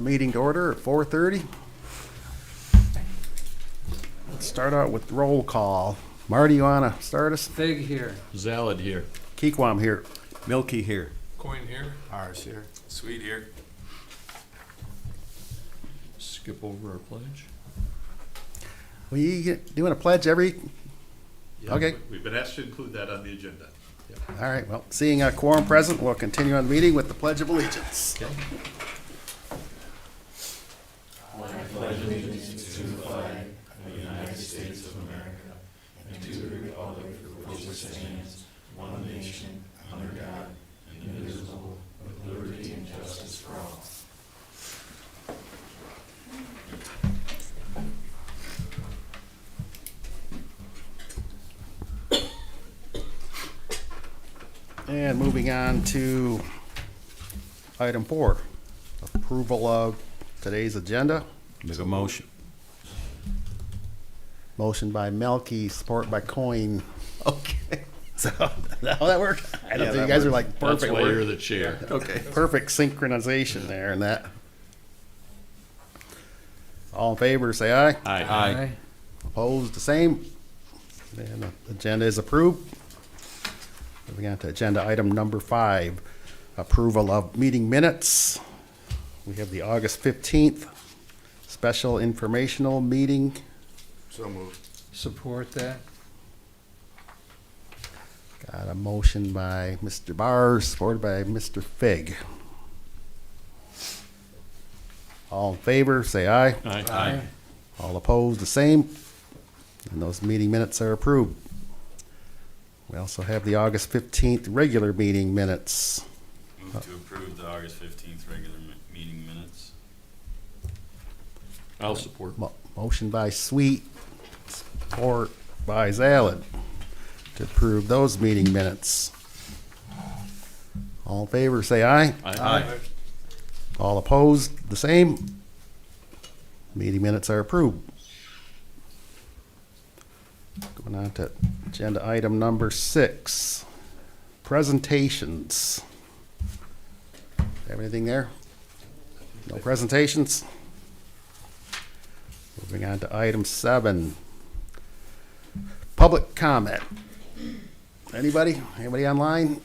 meeting to order at 4:30. Let's start out with roll call. Marty, you wanna start us? Fig here. Salad here. Keekwam here. Milky here. Coin here. Ours here. Sweet here. Skip over our pledge. We doing a pledge every, Yeah, Okay. We've been asked to include that on the agenda. all right, well, seeing a quorum present, we'll continue on the meeting with the Pledge of Allegiance. Okay. And moving on to item 4, approval of today's agenda. Make a motion. Motion by Melky, support by Coin. Okay. So, how that work? I don't Yeah, think you that guys are works. like That's perfect. why We're- you're the chair. Okay, perfect synchronization there and that. All in favor, say aye. Aye. Opposed, the same. And the agenda is approved. Moving on to agenda item number 5, approval of meeting minutes. We have the August 15th special informational meeting. So moved. Support that. Got a motion by Mr. Barr, supported by Mr. Fig. All in favor, say aye. Aye. All opposed, the same. And those meeting minutes are approved. We also have the August 15th regular meeting minutes. Move to approve the August 15th regular meeting minutes. I'll support. Motion by Sweet, support by Zalad to approve those meeting minutes. All in favor, say aye. Aye. All opposed, the same. Meeting minutes are approved. Going on to agenda item number 6, presentations. Have anything there? No presentations? Moving on to item 7, public comment. Anybody? Anybody online?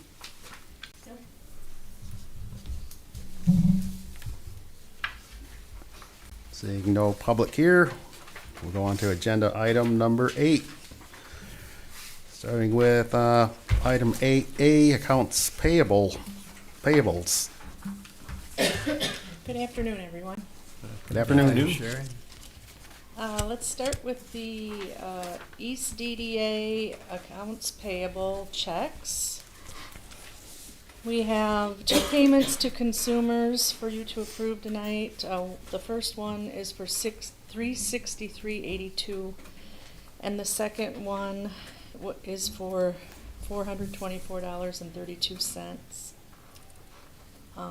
Seeing no public here, we'll go on to agenda item number 8. Starting with item 8A, accounts payables. Good afternoon, everyone. Good afternoon. Sherry. Let's start with the East DDA accounts payable checks. We have 2 payments to consumers for you to approve tonight. The first one is for $363.82, and the second one is for $424.32.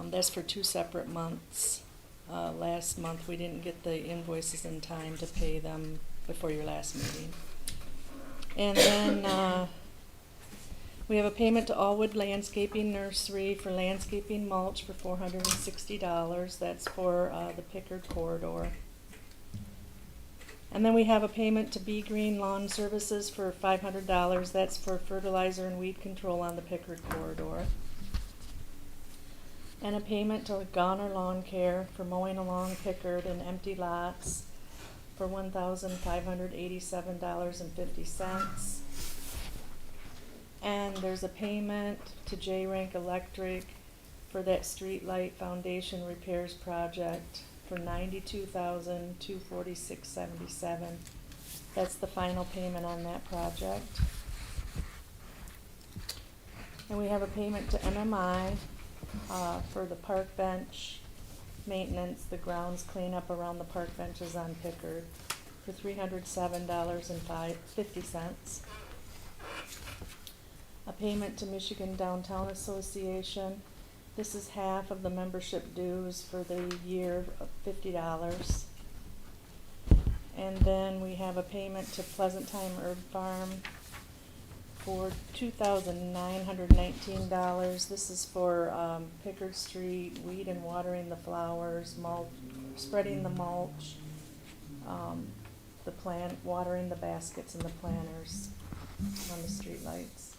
That's for 2 separate months. Last month, we didn't get the invoices in time to pay them before your last meeting. And then we have a payment to Allwood Landscaping Nursery for landscaping mulch for $460. That's for the Pickard corridor. And then we have a payment to Be Green Lawn Services for $500. That's for fertilizer and weed control on the Pickard corridor. And a payment to Goner Lawn Care for mowing along Pickard and empty lots for $1,587.50. And there's a payment to J Rank Electric for that street light foundation repairs project for $92,246.77. That's the final payment on that project. And we have a payment to MMI for the park bench maintenance, the grounds cleanup around the park benches on Pickard for $307.50. A payment to Michigan Downtown Association. This is half of the membership dues for the year of $50. And then we have a payment to Pleasant Time Herb Farm for $2,919. This is for Pickard Street, weed and watering the flowers, mulch, spreading the mulch, the plant, watering the baskets and the planters on the streetlights.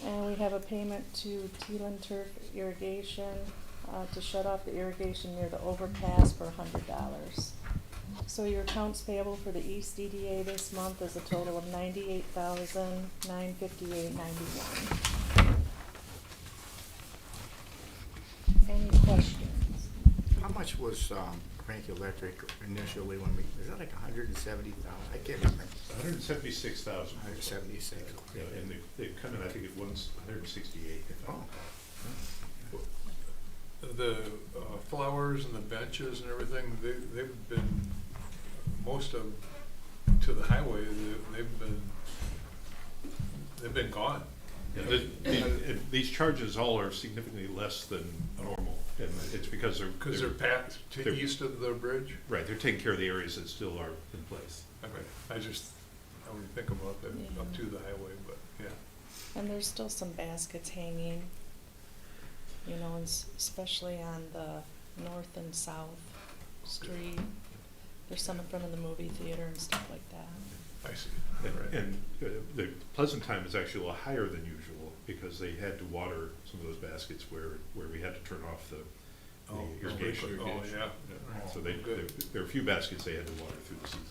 And we have a payment to Teelan Turf Irrigation to shut off the irrigation near the overpass for $100. So your accounts payable for the East DDA this month is a total of $98,958.91. Any questions? How much was Frank Electric initially when we, is that like 170,000? I can't remember. 176,000. 176. Yeah, and they've come in, I think, at 168. Oh. The flowers and the benches and everything, they've been, most of, to the highway, they've been gone. Yeah, these charges all are significantly less than normal, and it's because Because they're packed to they're- east of the bridge. right, they're taking care of the areas that still are in place. Okay, I would think about that Yeah. up to the highway, but, yeah. And there's still some baskets hanging, you know, especially on the north and south street. There's some in front of the movie theater and stuff like that. I see. And, Right. the Pleasant time is actually a little higher than usual, because they had to water some of those baskets where we had to turn off the irrigation. Oh, yeah. So Good. there are a few baskets they had to water through the season.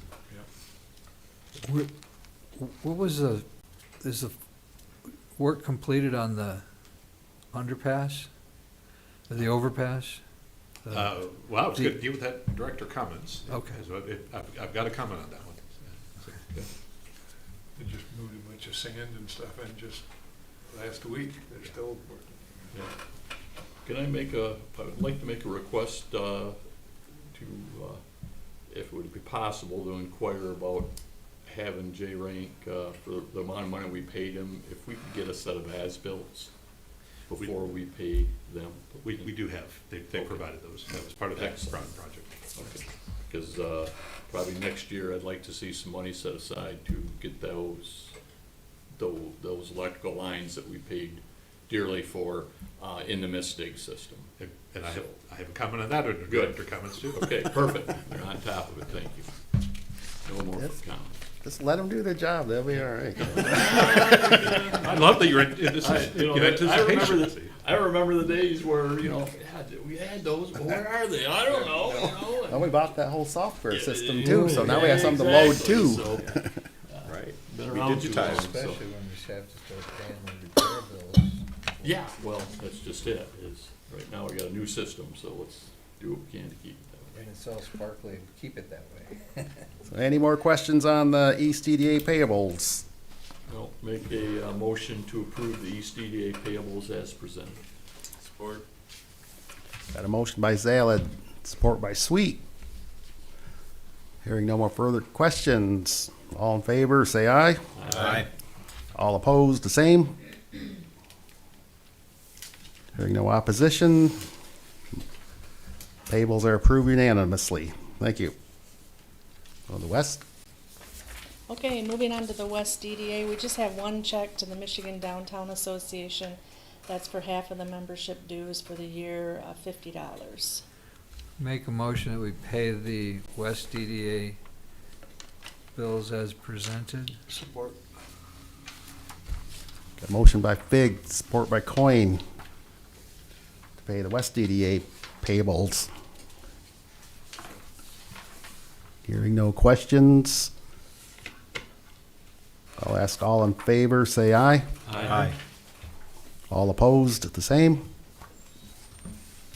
Yeah. What was is the work completed on the underpass, or the overpass? Well, I was going to deal with that Director Cummins. Okay. So I've got a comment on that one. They just moved a bunch of sand and stuff in just last week. They're still working. Can I would like to make a request, if it would be possible, to inquire about having J. Rank, for the amount of money we paid him, if we could get a set of as-bills before we pay them. We do have, they provided those, that was part of that Excellent. project. Okay, because probably next year, I'd like to see some money set aside to get those electrical lines that we paid dearly for in the Mistig system. And I have a comment on that, or Good. Director Cummins too. Okay, perfect. They're on top of it, thank you. No more Yes. comments. Just let them do their job, they'll be all right. I love that you're in anticipation. I remember the days where, we had those, but where are they? I don't know, Well, we bought that whole software Yeah, system yeah, too, so now we have yeah, something to load exactly. too. So, Right. Been We around too long, digitized, so. Especially when we have to start paying the repair bills. Yeah, well, that's just it, right now we got a new system, so let's do what we can to keep it that way. And it's all sparkly, keep it that way. So any more questions on the East DDA payables? Well, make a motion to approve the East DDA payables as presented. Support. Got a motion by Zaled, support by Sweet. Hearing no more further questions, all in favor, say aye. Aye. All opposed, the same. Hearing no opposition, payables are approved unanimously. Thank you. On the West, Okay, moving on to the West DDA, we just have one check to the Michigan Downtown Association. That's for half of the membership dues for the year, $50. Make a motion that we pay the West DDA bills as presented. Support. got a motion by Fig, support by Coin to pay the West DDA payables. Hearing no questions, I'll ask all in favor, say aye. Aye. All opposed, the same.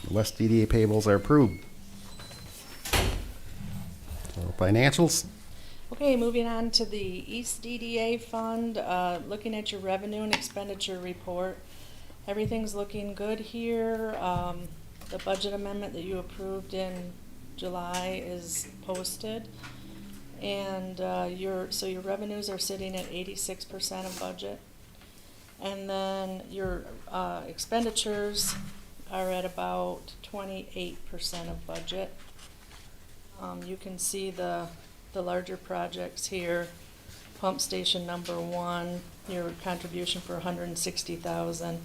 The West DDA payables are approved. So financials, Okay, moving on to the East DDA fund, looking at your revenue and expenditure report. Everything's looking good here. The budget amendment that you approved in July is posted. And your revenues are sitting at 86% of budget. And then your expenditures are at about 28% of budget. You can see the larger projects here pump station number 1, your contribution for $160,000,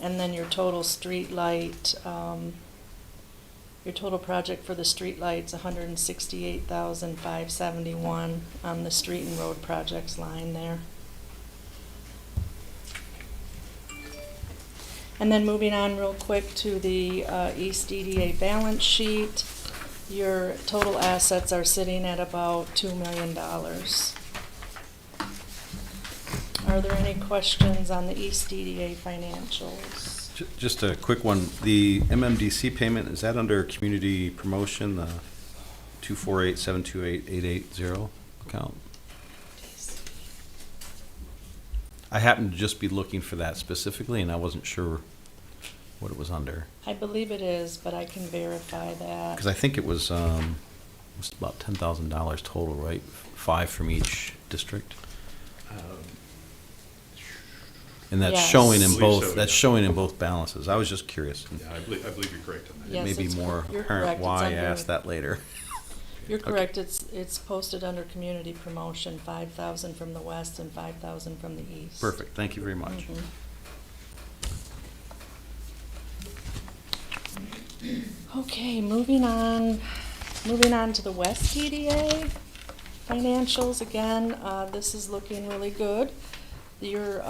and then your total street light, your total project for the street lights, $168,571 on the street and road projects line there. And then moving on real quick to the East DDA balance sheet, your total assets are sitting at about $2 million. Are there any questions on the East DDA financials? Just a quick one. The MMDC payment, is that under community promotion, the 248-728-880 account? I happened to just be looking for that specifically, and I wasn't sure what it was under. I believe it is, but I can verify that. Because I think it was about $10,000 total, right? 5 from each district. And that's Yes. showing in Believe both, so, that's yeah. showing in both balances. I was just curious. Yeah, I believe you're correct on that. Yes, It may be it's more cor- you're apparent correct. It's why I under- asked that later. You're correct, it's posted under community promotion, 5,000 from the west and 5,000 from the east. Perfect, thank you very much. Okay, moving on to the West DDA financials again. This is looking really good. Your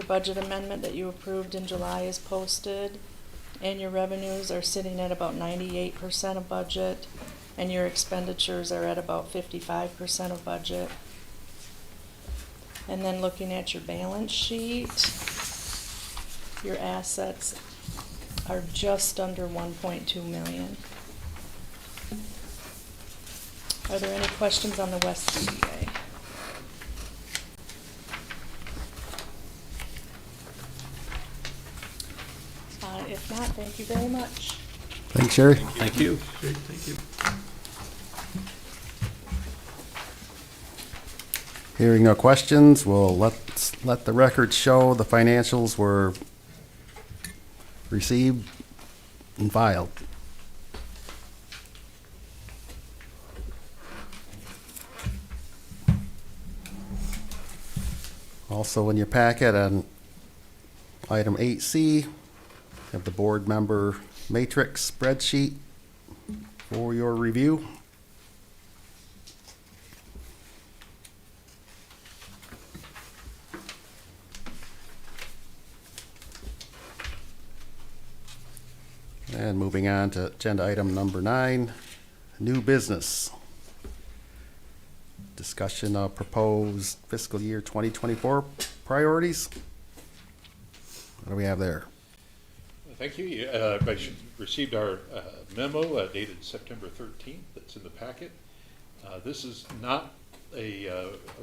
budget amendment that you approved in July is posted, and your revenues are sitting at about 98% of budget, and your expenditures are at about 55% of budget. And then looking at your balance sheet, your assets are just under 1.2 million. Are there any questions on the West DDA? If not, thank you very much. Thanks, Sherry. Thank you. Thank you. Hearing no questions, we'll let the record show the financials were received and filed. Also in your packet on item 8C, have the board member matrix spreadsheet for your review. And moving on to agenda item number 9, new business. Discussion of proposed fiscal year 2024 priorities. What do we have there? Thank you. I received our memo dated September 13th that's in the packet. This is not a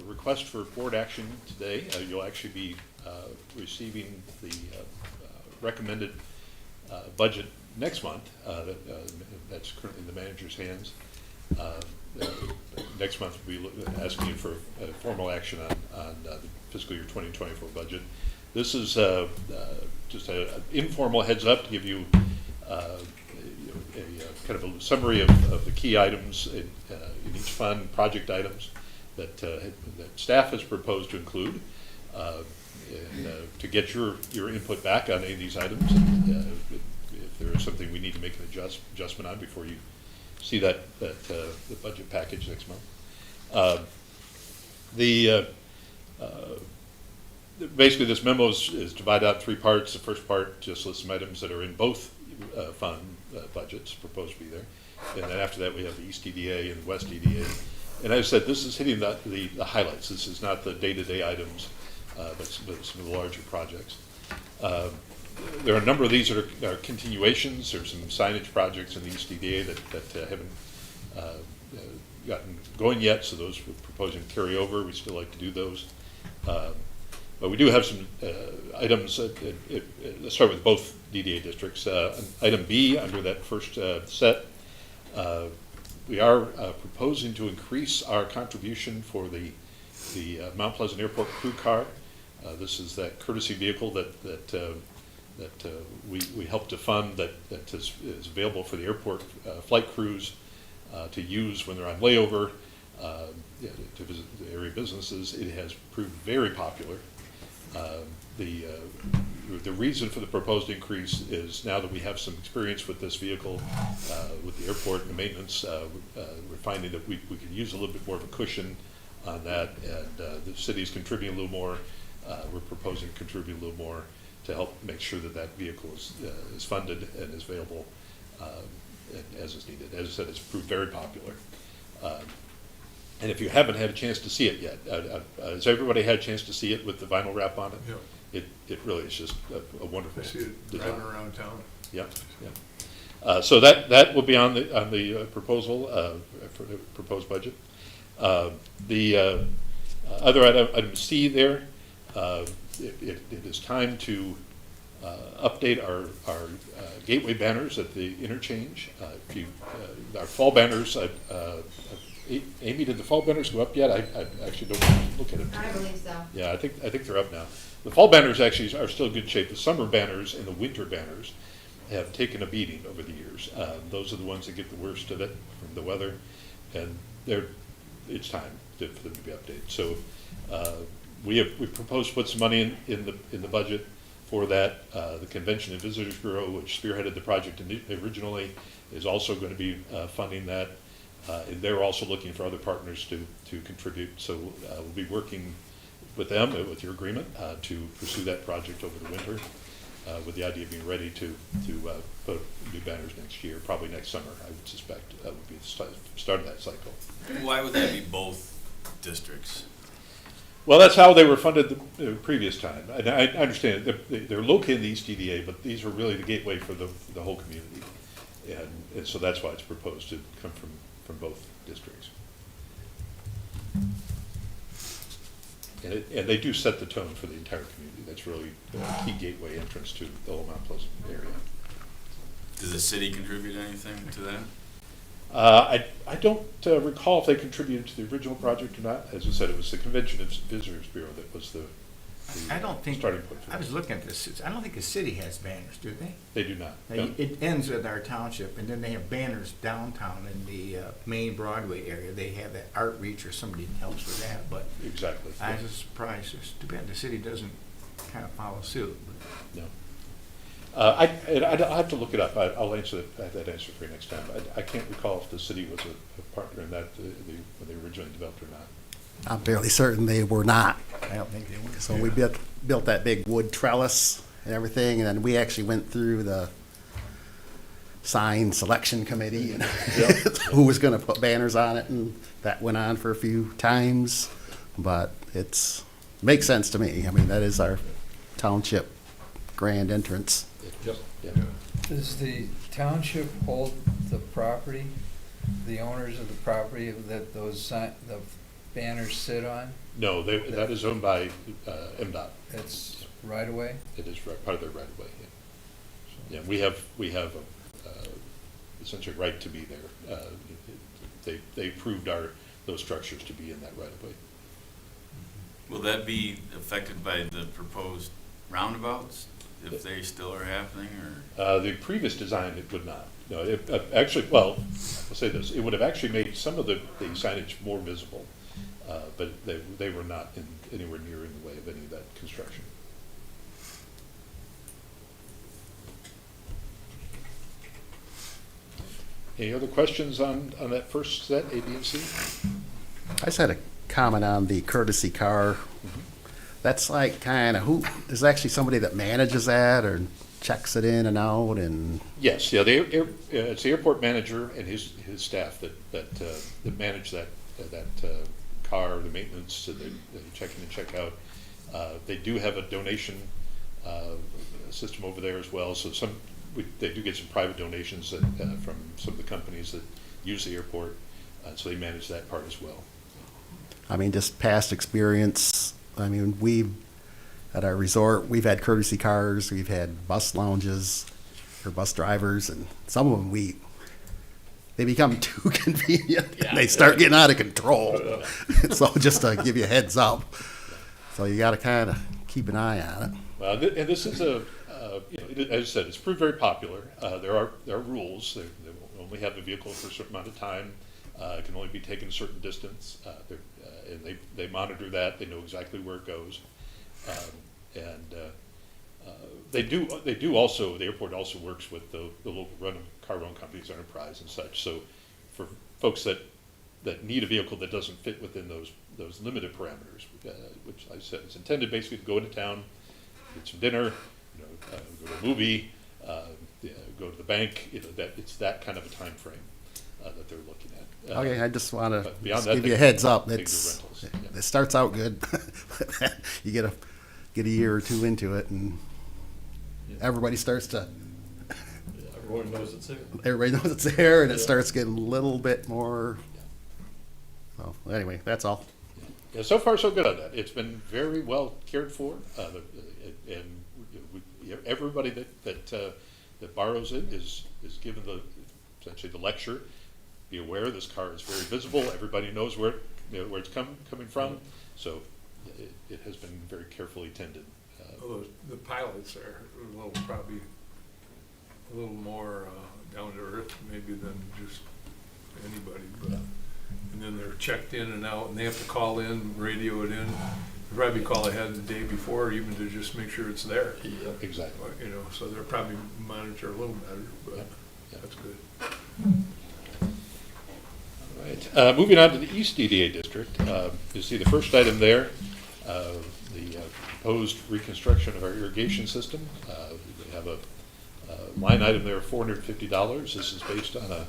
request for board action today. You'll actually be receiving the recommended budget next month. That's currently in the manager's hands. Next month, we'll be asking you for formal action on the fiscal year 2024 budget. This is just an informal heads up to give you a kind of a summary of the key items in each fund, project items that staff has proposed to include, and to get your input back on any of these items. If there is something we need to make an adjustment on before you see the budget package next month. Basically, this memo is divided out in 3 parts. The first part just lists some items that are in both fund budgets proposed to be there. And then after that, we have the East DDA and the West DDA. And as I said, this is hitting the highlights. This is not the day-to-day items, but some of the larger projects. There are a number of these that are continuations. There's some signage projects in the East DDA that haven't gotten going yet, so those we're proposing to carry over. We still like to do those. But we do have some items. Let's start with both DDA districts. Item B, under that first set, we are proposing to increase our contribution for the Mount Pleasant Airport crew car. This is that courtesy vehicle that we help to fund that is available for the airport flight crews to use when they're on layover. yeah, to visit the area businesses. It has proved very popular. The reason for the proposed increase is now that we have some experience with this vehicle, with the airport and the maintenance, we're finding that we could use a little bit more of a cushion on that, and the city's contributing a little more. We're proposing to contribute a little more to help make sure that that vehicle is funded and is available as is needed. As I said, it's proved very popular. And if you haven't had a chance to see it yet, has everybody had a chance to see it with the vinyl wrap on it? Yeah. It really is just a wonderful I see it design. driving around town. Yep, yep. So that will be on the proposal, for the proposed budget. The other item C there, it is time to update our gateway banners at the interchange. Our fall banners, Amy, did the fall banners go up yet? I actually don't look at it. I believe so. Yeah, I think they're up now. The fall banners actually are still in good shape. The summer banners and the winter banners have taken a beating over the years. Those are the ones that get the worst of it from the weather, and it's time for them to be updated. So we proposed to put some money in the budget for that. The Convention and Visitors Bureau, which spearheaded the project originally, is also going to be funding that. And they're also looking for other partners to contribute. So we'll be working with them, with your agreement, to pursue that project over the winter, with the idea of being ready to put new banners next year, probably next summer, I would suspect, would be the start of that cycle. Why would that be both districts? Well, that's how they were funded the previous time. And I understand they're located in the East DDA, but these are really the gateway for the whole community. And so that's why it's proposed to come from both districts. And they do set the tone for the entire community. That's really the key gateway entrance to the whole Mount Pleasant area. Does the city contribute anything to that? I don't recall if they contributed to the original project or not. As I said, it was the Convention and Visitors Bureau that was the I don't think, starting point for I was that. looking at this, I don't think the city has banners, do they? They do not. Now, No. it ends with our township, and then they have banners downtown in the main Broadway area. They have that art reach or somebody helps with that, but Exactly. I was surprised. It's too bad the city doesn't kind of follow suit. No. I'll have to look it up. I'll answer that answer for you next time. I can't recall if the city was a partner in that when they originally developed or not. I'm fairly certain they were not. I don't think they would. So we built that big wood trellis and everything, and then we actually went through the sign selection committee and who was gonna put banners on it, and that went on for a few times. But makes sense to me. I mean, that is our township grand entrance. Yep. Yeah. Does the township hold the property, the owners of the property that the banners sit on? No, that is owned by MDOT. It's right away? It is part of their right of way. Yeah, we have essentially right to be there. They approved those structures to be in that right of way. Will that be affected by the proposed roundabouts, if they still are happening, or? The previous design, it would not. No, actually, well, I'll say this, it would have actually made some of the signage more visible, but they were not anywhere near in the way of any of that construction. Any other questions on that first set, A, B, and C? I just had a comment on the courtesy car. That's like kind of there's actually somebody that manages that or checks it in and out and. Yes, yeah, it's the airport manager and his staff that manage that car, the maintenance, the check in and check out. They do have a donation system over there as well, so they do get some private donations from some of the companies that use the airport, so they manage that part as well. I mean, just past experience. I mean, at our resort, we've had courtesy cars, we've had bus lounges or bus drivers, and some of them they become too convenient. And they start getting out of control. So just to give you a heads up. So you got to kind of keep an eye on it. Well, and this is as I said, it's proved very popular. There are rules. They only have the vehicle for a certain amount of time. can only be taken a certain distance, and they monitor that, they know exactly where it goes. They do also, the airport also works with the local car rental companies, Enterprise and such, so for folks that need a vehicle that doesn't fit within those limited parameters, which I said is intended basically to go into town, get some dinner, go to a movie, go to the bank, it's that kind of a time frame that they're looking at. Okay, I just want to but beyond that, give you a they- heads up. they do It's, rentals, yeah. it starts out good. You get a year or two into it, and everybody starts to, Everyone knows it's there. everybody knows it's there, and it Yeah. starts getting a little bit more. So anyway, that's all. Yeah, so far so good on that. It's been very well cared for, and everybody that borrows it is given essentially the lecture. Be aware this car is very visible. Everybody knows where it's coming from. So it has been very carefully tended. Although the pilots are probably a little more down to earth maybe than just anybody, but, and then they're checked in and out, and they have to call in, radio it in, probably call ahead the day before even to just make sure it's there. Yeah. Exactly. So they're probably monitor a little better, but Yeah. that's good. All right. Moving on to the East DDA district, you see the first item there, the proposed reconstruction of our irrigation system. We have a line item there of $450. This is based on a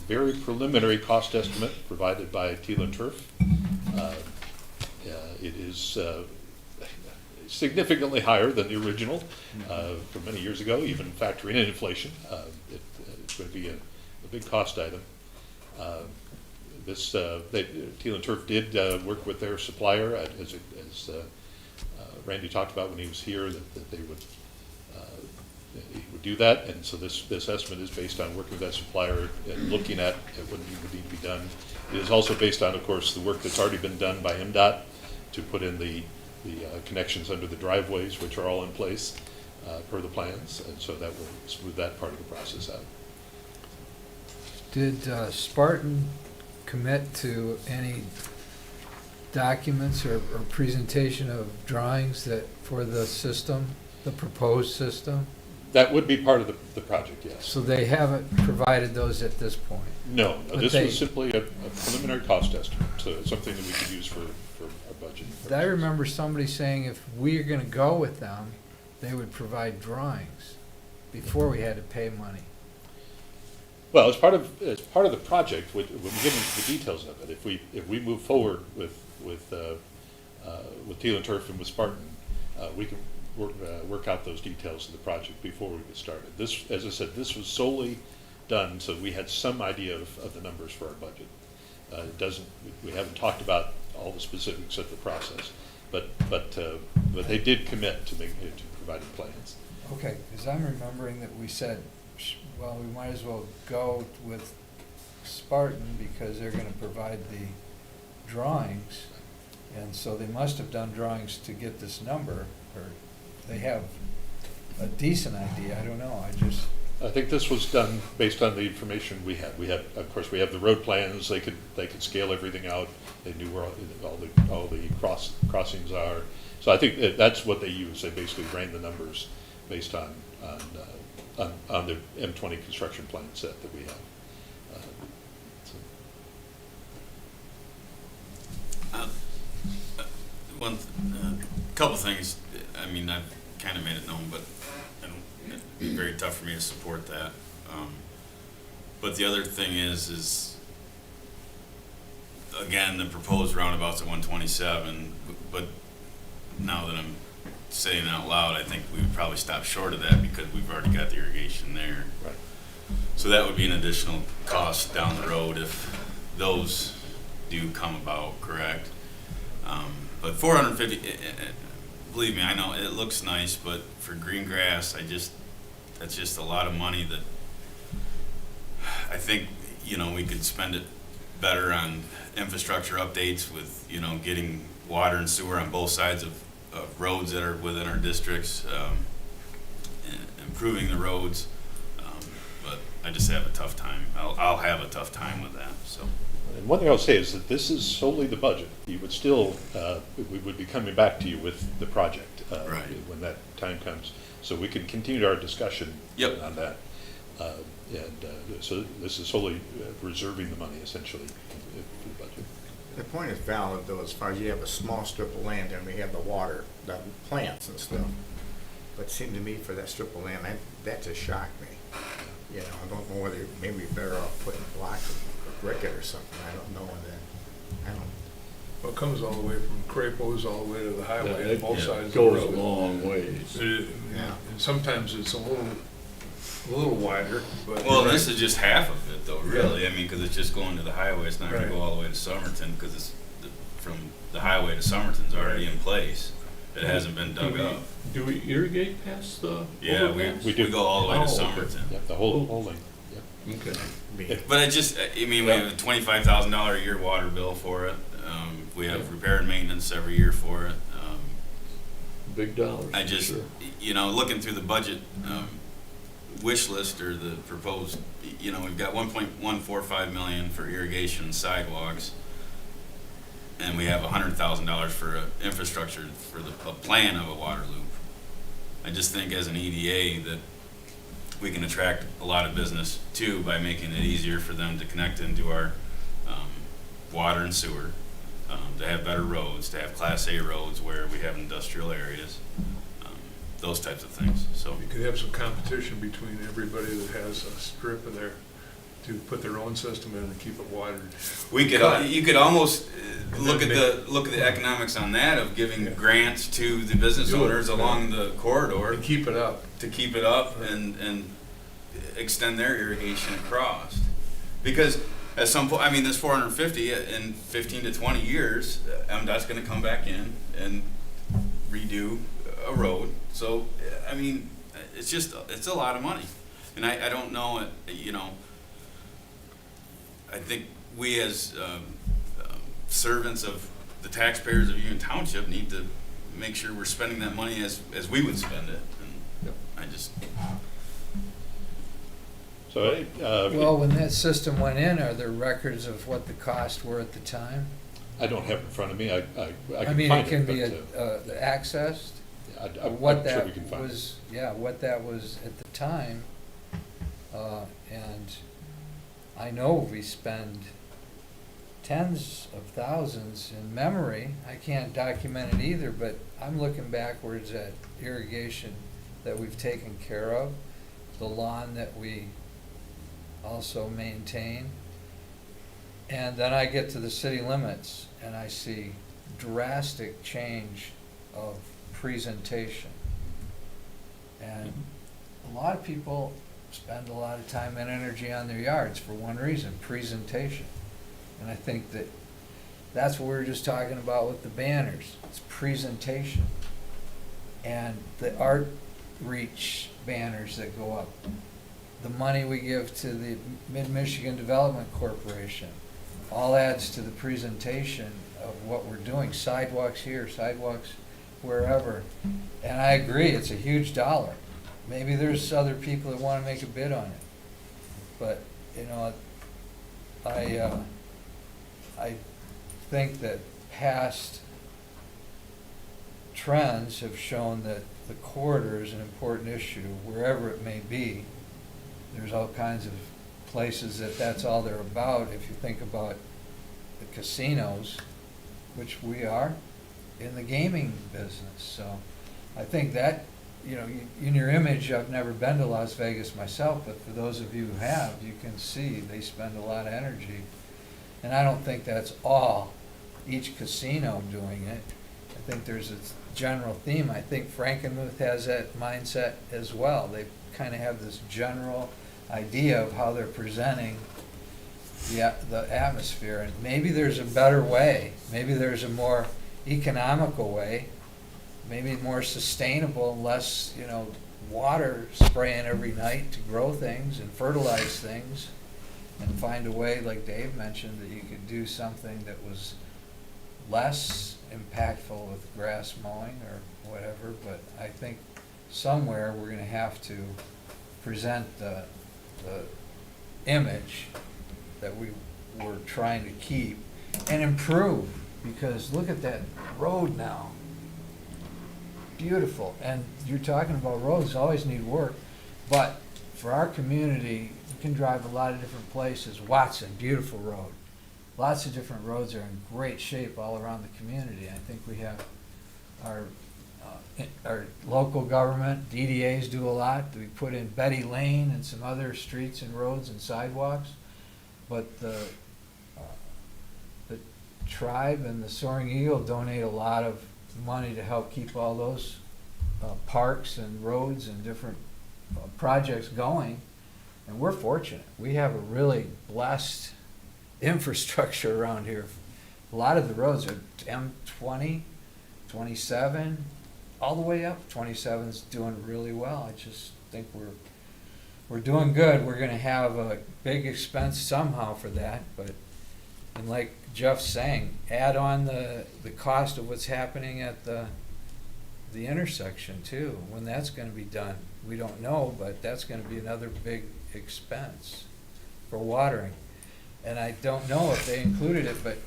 very preliminary cost estimate provided by Teal and Turf. It is significantly higher than the original from many years ago, even factoring in inflation. It's going to be a big cost item. Teal and Turf did work with their supplier, as Randy talked about when he was here, that they would do that, and so this estimate is based on working with that supplier and looking at what would need to be done. It is also based on, of course, the work that's already been done by MDOT to put in the connections under the driveways, which are all in place per the plans, and so that will smooth that part of the process out. Did Spartan commit to any documents or presentation of drawings for the system, the proposed system? That would be part of the project, yes. So they haven't provided those at this point? No, But this they- was simply a preliminary cost estimate, so something that we could use for our budget. I remember somebody saying if we're gonna go with them, they would provide drawings before we had to pay money. Well, as part of the project, when we get into the details of it, if we move forward with Teal and Turf and with Spartan, we can work out those details of the project before we get started. This, as I said, this was solely done so we had some idea of the numbers for our budget. We haven't talked about all the specifics of the process, but they did commit to providing plans. Okay, because I'm remembering that we said, well, we might as well go with Spartan because they're gonna provide the drawings. And so they must have done drawings to get this number, or they have a decent idea, I don't know, I think this was done based on the information we had. Of course, we have the road plans. They could scale everything out. They knew where all the crossings are. So I think that's what they used. They basically ran the numbers based on the M20 construction plan set that we have. Couple things. I mean, I've kind of made it known, but it'd be very tough for me to support that. But the other thing is again, the proposed roundabouts at 127. But now that I'm saying it out loud, I think we would probably stop short of that because we've already got the irrigation there. Right. So that would be an additional cost down the road if those do come about, correct? But 450, believe me, I know it looks nice, but for green grass, that's just a lot of money that I think, we could spend it better on infrastructure updates with, getting water and sewer on both sides of roads that are within our districts, improving the roads. But I just have a tough time. I'll have a tough time with that, so. And one thing I'll say is that this is solely the budget. You would still, we would be coming back to you with the project. Right. When that time comes. So we can continue our discussion Yep. on that. So this is solely reserving the money essentially for the budget. The point is valid though, as far as you have a small strip of land and we have the water, the plants and stuff. But it seemed to me for that strip of land, that just shocked me. You know, I don't know whether, maybe you're better off putting blocks of brick it or something, I don't know, and then, I don't. Well, it comes all the way from Crapos all the way to the highway, on both Yeah, sides of the goes road. a long ways. Yeah. And sometimes it's a little wider, but. Well, this is just half of it though, really. I mean, because it's just going to the highway. It's not going Right. to go all the way to Somerton because from the highway to Somerton's already in place. It hasn't been dug up. Do we irrigate past the Yeah, overpass? We do. we go all the way Oh, to okay. Somerton. Yep, the whole lane. Yep. Okay. But I mean, we have a $25,000 a year water bill for it. We have repair and maintenance every year for it. Big dollars. I for just, sure. you know, looking through the budget wish list or the proposed, you know, we've got 1.145 million for irrigation and sidewalks, and we have $100,000 for infrastructure for a plan of a water loop. I just think as an EDA that we can attract a lot of business too by making it easier for them to connect into our water and sewer, to have better roads, to have Class A roads where we have industrial areas, those types of things. So You could have some competition between everybody that has a strip in there to put their own system in and keep it watered. we could, you could almost look at the economics on that of giving Yeah. grants to the business Do it, owners yeah. along the corridor And keep it up. to keep it up and extend their irrigation across. Because at some point, I mean, this 450 in 15 to 20 years, MDOT's going to come back in and redo a road. So, I mean, it's a lot of money. And I don't know, you know, I think we as servants of the taxpayers of Union Township need to make sure we're spending that money as we would spend it. And I just, So, Well, when that system went in, are there records of what the costs were at the time? I don't have it in front of me. I I can mean, find it can be but, accessed, I'm what sure that we can find it. was, yeah, what that was at the time. And I know we spend tens of thousands in memory. I can't document it either, but I'm looking backwards at irrigation that we've taken care of, the lawn that we also maintain. And then I get to the city limits and I see drastic change of presentation. And a lot of people spend a lot of time and energy on their yards for one reason, presentation. And I think that that's what we were just talking about with the banners, it's presentation. And the art reach banners that go up, the money we give to the Mid-Michigan Development Corporation, all adds to the presentation of what we're doing, sidewalks here, sidewalks wherever. And I agree, it's a huge dollar. Maybe there's other people that want to make a bid on it. But, you know, I think that past trends have shown that the corridor is an important issue wherever it may be. There's all kinds of places that's all they're about. If you think about the casinos, which we are in the gaming business. So I think that, you know, in your image, I've never been to Las Vegas myself, but for those of you who have, you can see they spend a lot of energy. And I don't think that's all, each casino doing it. I think there's a general theme. I think Frankenmuth has that mindset as well. They kind of have this general idea of how they're presenting the atmosphere. And maybe there's a better way. Maybe there's a more economical way. Maybe more sustainable, less, you know, water spraying every night to grow things and fertilize things. And find a way, like Dave mentioned, that you could do something that was less impactful with grass mowing or whatever. But I think somewhere we're gonna have to present the image that we we're trying to keep and improve, because look at that road now. Beautiful, and you're talking about roads always need work, but for our community, you can drive a lot of different places. Watson, beautiful road. Lots of different roads are in great shape all around the community. I think we have our local government, DDAs do a lot. We put in Betty Lane and some other streets and roads and sidewalks. But the tribe and the Soaring Eagle donate a lot of money to help keep all those parks and roads and different projects going. And we're fortunate. We have a really blessed infrastructure around here. A lot of the roads are M20, 27, all the way up. 27's doing really well. I just think we're doing good. We're gonna have a big expense somehow for that, but, and like Jeff's saying, add on the cost of what's happening at the intersection too. When that's gonna be done, we don't know, but that's gonna be another big expense for watering. And I don't know if they included it, but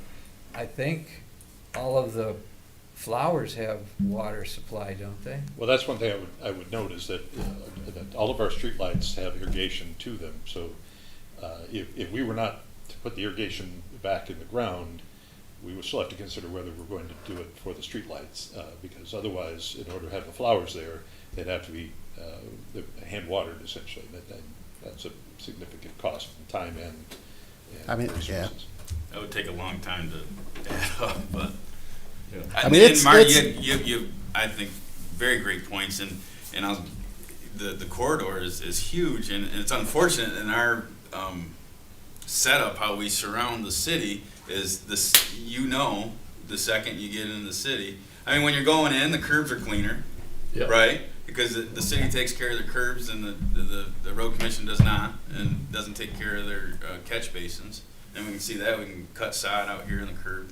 I think all of the flowers have water supply, don't they? Well, that's one thing I would note is that all of our streetlights have irrigation to them. So if we were not to put the irrigation back in the ground, we would still have to consider whether we're going to do it for the streetlights, because otherwise, in order to have the flowers there, they'd have to be hand watered essentially. That's a significant cost in time and I mean, resources. yeah. That would take a long time to add up, but. Yeah. I mean, it's- Mark, it's- you, I think, very great points, and the corridor is huge, and it's unfortunate in our setup, how we surround the city, is this, the second you get into the city, I mean, when you're going in, the curbs are cleaner, Yeah. right? Because the city takes care of the curbs and the road commission does not, and doesn't take care of their catch basins. And we can see that, we can cut sod out here in the curb.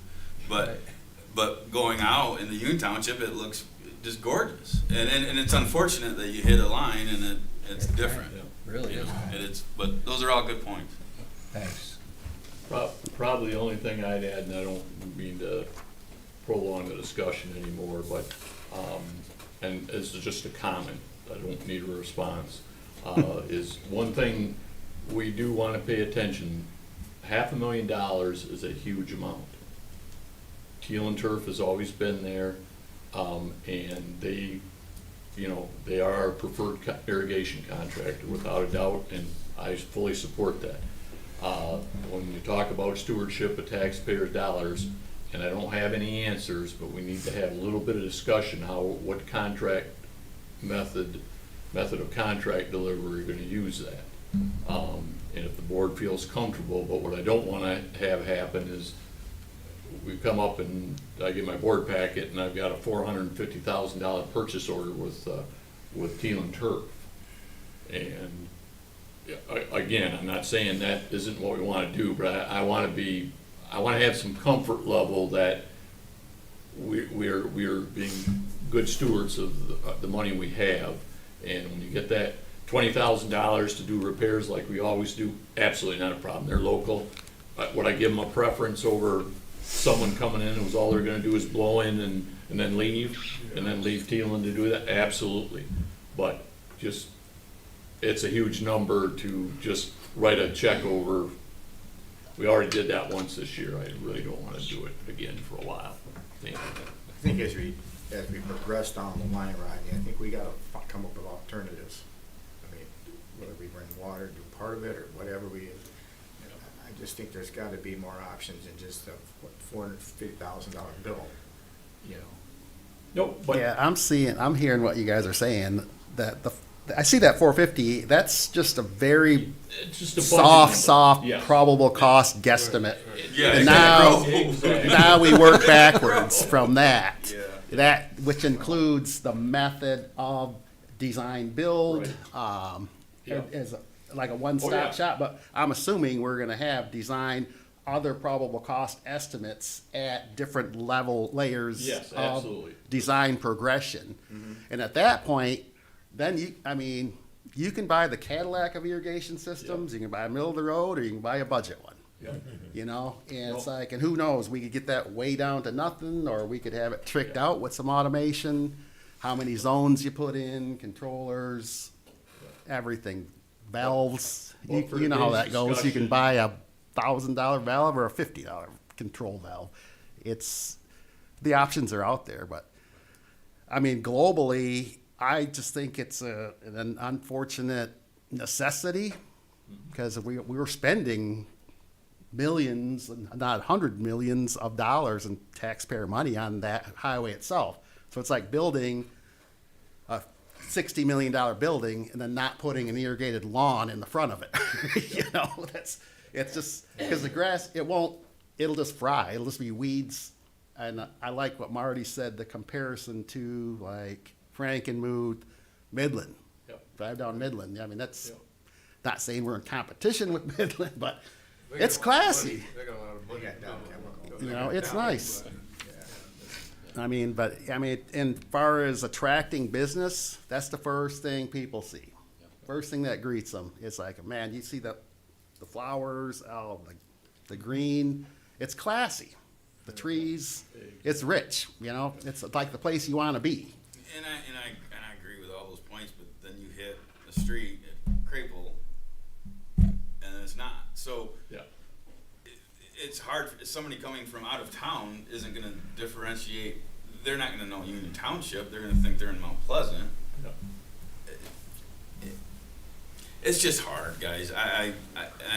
But going out in the Union Township, it looks just gorgeous. And it's unfortunate that you hit a line and it's different. Really You is. know, and but those are all good points. Thanks. Probably the only thing I'd add, and I don't mean to prolong the discussion anymore, but, and this is just a comment, I don't need a response, is one thing we do want to pay attention, $500,000 is a huge amount. Teal and Turf has always been there, and they are our preferred irrigation contractor without a doubt, and I fully support that. When you talk about stewardship of taxpayers' dollars, and I don't have any answers, but we need to have a little bit of discussion what contract method of contract delivery we're gonna use that. And if the board feels comfortable, but what I don't wanna have happen is we come up and I get my board packet and I've got a $450,000 purchase order with Teal and Turf. And again, I'm not saying that isn't what we wanna do, but I wanna have some comfort level that we're being good stewards of the money we have. And when you get that $20,000 to do repairs like we always do, absolutely not a problem. They're local. Would I give them a preference over someone coming in who's all they're gonna do is blow in and then leave Teelan to do that? Absolutely. But just, it's a huge number to just write a check over. We already did that once this year. I really don't wanna do it again for a while. I think as we progress down the line, Rodney, I think we gotta come up with alternatives. I mean, whether we bring water, do part of it, or whatever I just think there's gotta be more options than just a $450,000 bill, you know? Nope, but. Yeah, I'm hearing what you guys are saying, that I see that 450, that's just a very It's just a budget soft, number. Yeah. probable cost guesstimate. Yeah, And it now, kinda Exactly. now we work backwards from that. Yeah. Which includes the method of design build, Yeah. as like a one-stop yeah. shop, but I'm assuming we're gonna have design, other probable cost estimates at different layers Yes, of absolutely. design progression. And at that point, then you can buy the Cadillac of irrigation systems, you can buy a middle of the road, or you can buy a budget one. You know, and it's like, and who knows, we could get that way down to nothing, or we could have it tricked out with some automation, how many zones you put in, controllers, everything, valves, Well, for you know how that today's goes, you can discussion- buy a $1,000 valve or a $50 control valve. It's, the options are out there, but, I mean, globally, I just think it's an unfortunate necessity, because we were spending millions, not hundred millions of dollars in taxpayer money on that highway itself. So it's like building a $60 million building and then not putting an irrigated lawn in the front of it. You know, it's just, because the grass, it'll just fry. It'll just be weeds. And I like what Marty said, the comparison to like Frankenmuth, Midland. Yep. Drive down Midland. I mean, that's Yep. not saying we're in competition with Midland, but They got it's a lot of classy. money. They got a lot of money. They got down chemical. You know, it's Down, nice. but- I mean, as far as attracting business, that's the first thing people see. First thing that greets them is like, man, you see the flowers, the green, it's classy. The trees, it's rich, you know, it's like the place you want to be. And I agree with all those points, but then you hit a street at Crapel, and it's not. So Yeah. it's hard for somebody coming from out of town isn't going to differentiate. They're not going to know Union Township. They're going to think they're in Mount Pleasant. Yep. It's just hard, guys. I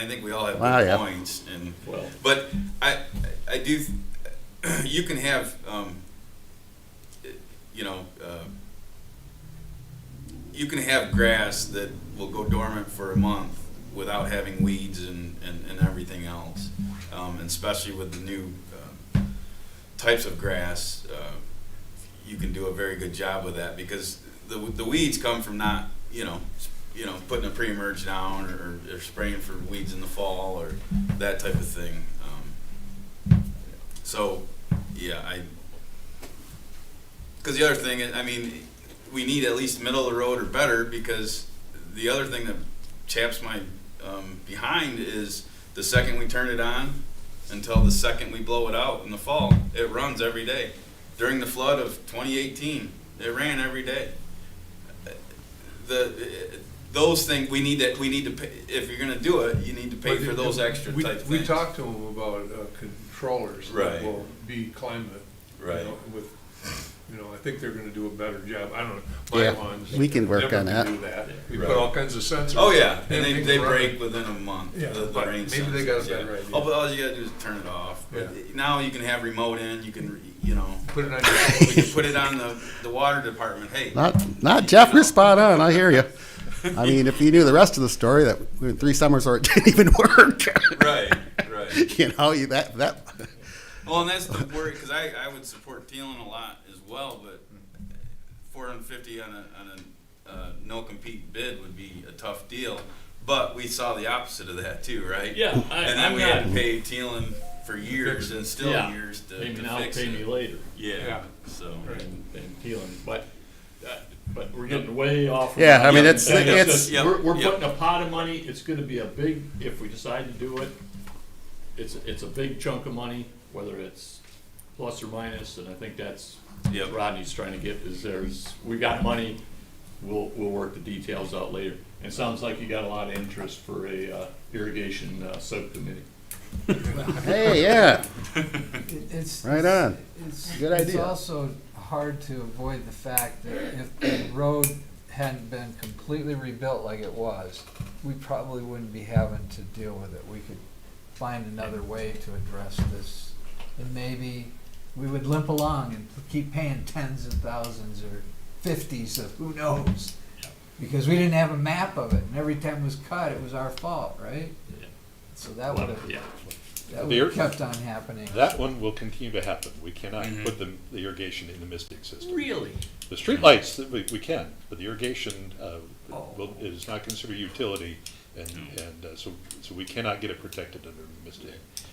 think we all have Well, good yeah. points, and Well, but I do. You can have you can have grass that will go dormant for a month without having weeds and everything else, and especially with the new types of grass, you can do a very good job with that, because the weeds come from not putting a pre-emerge down or spraying for weeds in the fall or that type of thing. So yeah, because the other thing is, I mean, we need at least middle of the road or better, because the other thing that chaps my behind is the second we turn it on until the second we blow it out in the fall, it runs every day. During the flood of 2018, it ran every day. Those things we need to pay, if you're going to do it, you need to pay But for those extra we- type We things. talked to them about controllers Right. that will be climate. you Right. know, With, I think they're gonna do a better job. I don't know. My Yeah, lawns we can work never on that. do that. We Right. put all kinds of sensors. Oh yeah, and Everything's they running. break within a month. Yeah, the but rain maybe they got a sensors, better yeah. idea. Oh, but all you gotta do is turn it off. But Yeah. now you can have remote in. You can Put it on we your can put it on the water department. Hey, Not Jeff, you're spot on, I hear you. I mean, if you knew the rest of the story, that 3 summers where it didn't even work. right. You know, that. Well, and that's the worry, because I would support Thielen a lot as well, but 450 on a no compete bid would be a tough deal. But we saw the opposite of that too, right? Yeah, and then we had to pay Thielen for years and still yeah, years to pay me to now, fix pay it. me later. Yeah. Yeah. So. And peeling, but we're getting way off. Yeah, I mean, Yeah, it's- and it's- just- Yep, We're yep. putting a pot of money, it's gonna be a big, if we decide to do it, it's a big chunk of money, whether it's plus or minus, and I think that's Yep. what Rodney's trying to get, is we got money, we'll work the details out later. And it sounds like you got a lot of interest for a irrigation subcommittee. Hey, yeah, It's. right on. It's, Good it's idea. also hard to avoid the fact that if the road hadn't been completely rebuilt like it was, we probably wouldn't be having to deal with it. We could find another way to address this. And maybe we would limp along and keep paying tens of thousands or 50s of who knows. Because we didn't have a map of it, and every time it was cut, it was our fault, right? Yeah. So that would have, Yeah. that would have kept on happening. That one will continue to happen. We cannot Mhm. put the irrigation in the Mystic system. Really? The streetlights, we can, but the irrigation Oh. is not considered utility, and so we cannot get it protected under Mystic.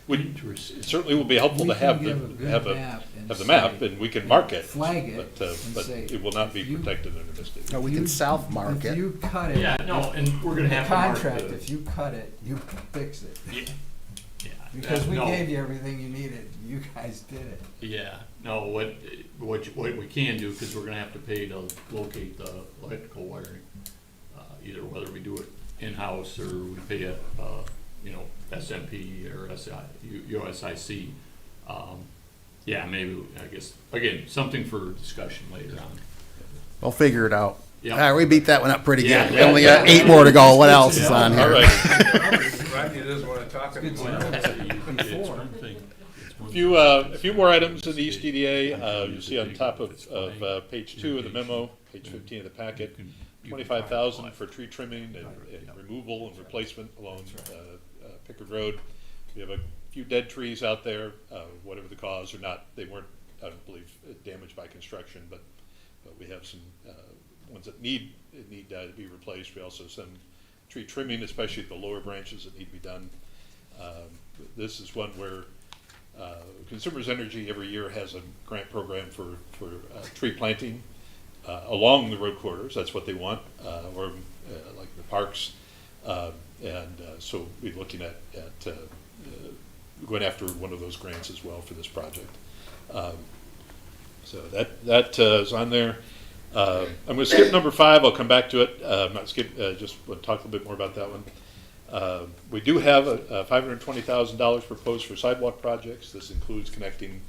It certainly will be helpful We to have can give a good have map and the map, say- and we can mark it. Flag it But and say, it will not be if you- protected under Mystic. No, we If can you- self-mark If it. you cut it. Yeah, no, and we're gonna in the have to mark contract, the- if you cut it, you fix it. Yeah. Yeah. Because we No. gave you everything you needed, you guys did it. Yeah, no, what we can do, because we're gonna have to pay to locate the electrical wiring, either whether we do it in-house or we pay it, SMP or USIC. Yeah, maybe, I guess, again, something for discussion later on. We'll figure it out. Yeah. All right, we beat that one up pretty Yeah, good. We yeah, only yeah. got 8 more to go. What else is on All here? right. Rodney doesn't wanna talk Good to anymore. know that It's before. one thing. A few more items in the East DDA. You'll see on top of page 2 of the memo, page 15 of the packet, 25,000 for tree trimming and removal and replacement along Pickard Road. We have a few dead trees out there, whatever the cause or not. They weren't, I don't believe, damaged by construction, but we have some ones that need to be replaced. We also have some tree trimming, especially the lower branches that need to be done. This is one where Consumers Energy every year has a grant program for tree planting along the road corridors. That's what they want, or like the parks. So we're looking at going after one of those grants as well for this project. So that is on there. I'm going to skip number 5. I'll come back to it. Just want to talk a little bit more about that one. We do have $520,000 proposed for sidewalk projects. This includes connecting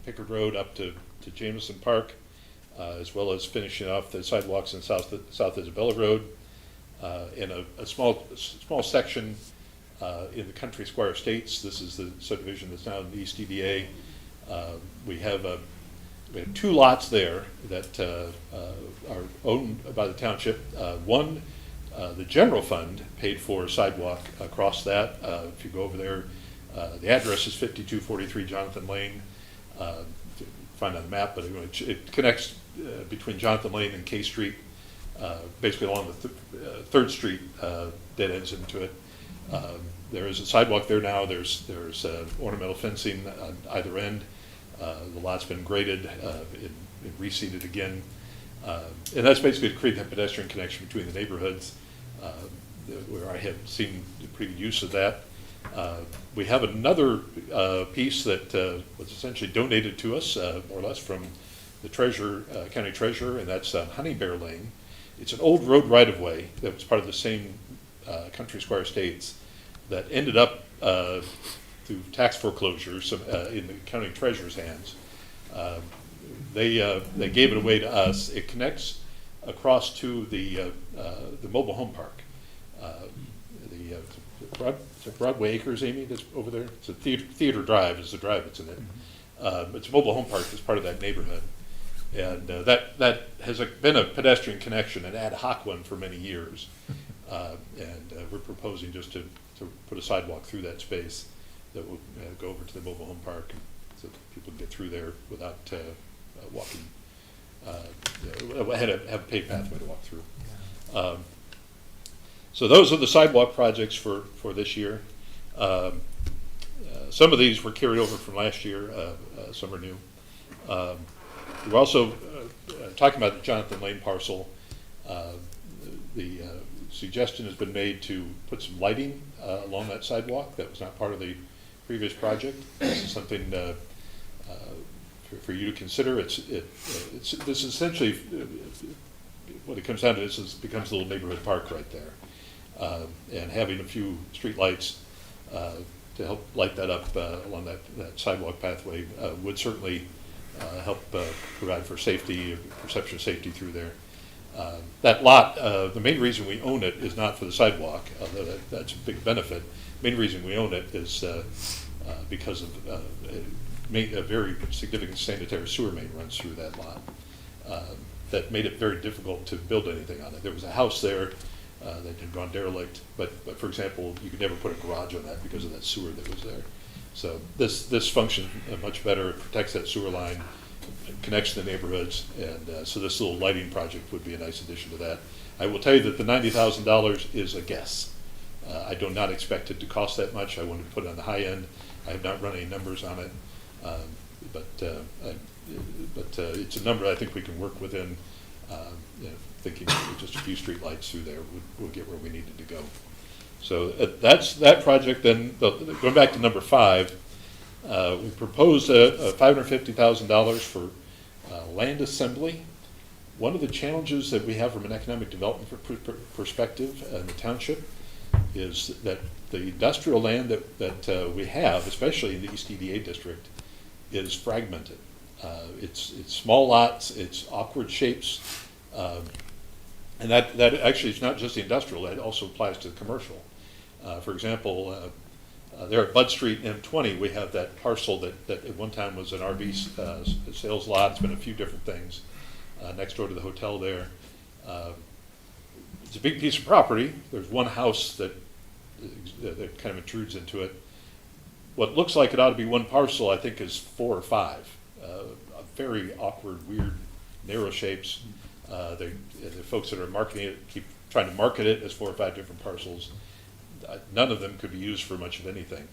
Pickard Road up to Jameson Park, as well as finishing off the sidewalks in South Isabella Road, and a small section in the Country Square Estates. This is the subdivision that's now in the East DDA. We have 2 lots there that are owned by the township. One, the general fund paid for a sidewalk across that. If you go over there, the address is 5243 Jonathan Lane. Find on the map, but it connects between Jonathan Lane and K Street, basically along the 3rd Street, dead ends into it. There is a sidewalk there now. There's ornamental fencing on either end. The lot's been graded and reseeded again. And that's basically to create that pedestrian connection between the neighborhoods, where I have seen pretty good use of that. We have another piece that was essentially donated to us, more or less, from the county treasurer, and that's Honey Bear Lane. It's an old road right-of-way that was part of the same Country Square Estates that ended up through tax foreclosures in the county treasurer's hands. They gave it away to us. It connects across to the mobile home park. Is it Broadway Acres, Amy, that's over there? It's a Theater Drive is the drive that's in it. It's a mobile home park that's part of that neighborhood. And that has been a pedestrian connection, an ad hoc one for many years. And we're proposing just to put a sidewalk through that space that will go over to the mobile home park so that people can get through there without walking. Have a paved pathway to walk through. So those are the sidewalk projects for this year. Some of these were carried over from last year. Some are new. We're also talking about the Jonathan Lane parcel. The suggestion has been made to put some lighting along that sidewalk. That was not part of the previous project. This is something for you to consider. This is essentially what it comes down to. Becomes a little neighborhood park right there, and having a few street lights to help light that up along that sidewalk pathway would certainly help provide for safety, perception of safety through there. That lot, the main reason we own it is not for the sidewalk, although that's a big benefit. The main reason we own it is because of a very significant sanitary sewer main runs through that lot. That made it very difficult to build anything on it. There was a house there that had gone derelict, but for example, you could never put a garage on that because of that sewer that was there. So this functions much better. It protects that sewer line, connects the neighborhoods, and so this little lighting project would be a nice addition to that. I will tell you that the $90,000 is a guess. I do not expect it to cost that much. I wanted to put it on the high end. I have not run any numbers on it, but it's a number I think we can work within. Thinking just a few street lights through there would get where we needed to go. So that's that project. Then going back to number 5, we proposed a $550,000 for land assembly. One of the challenges that we have from an economic development perspective in the township is that the industrial land that we have, especially in the East EDA district, is fragmented. It's small lots, it's awkward shapes, and that actually is not just the industrial, that also applies to the commercial. For example, there at Bud Street and M20, we have that parcel that at one time was an RV sales lot. It's been a few different things next door to the hotel there. It's a big piece of property. There's one house that kind of intrudes into it. What looks like it ought to be one parcel, I think, is 4 or 5. Very awkward, weird, narrow shapes. The folks that are marketing it keep trying to market it as 4 or 5 different parcels. None of them could be used for much of anything.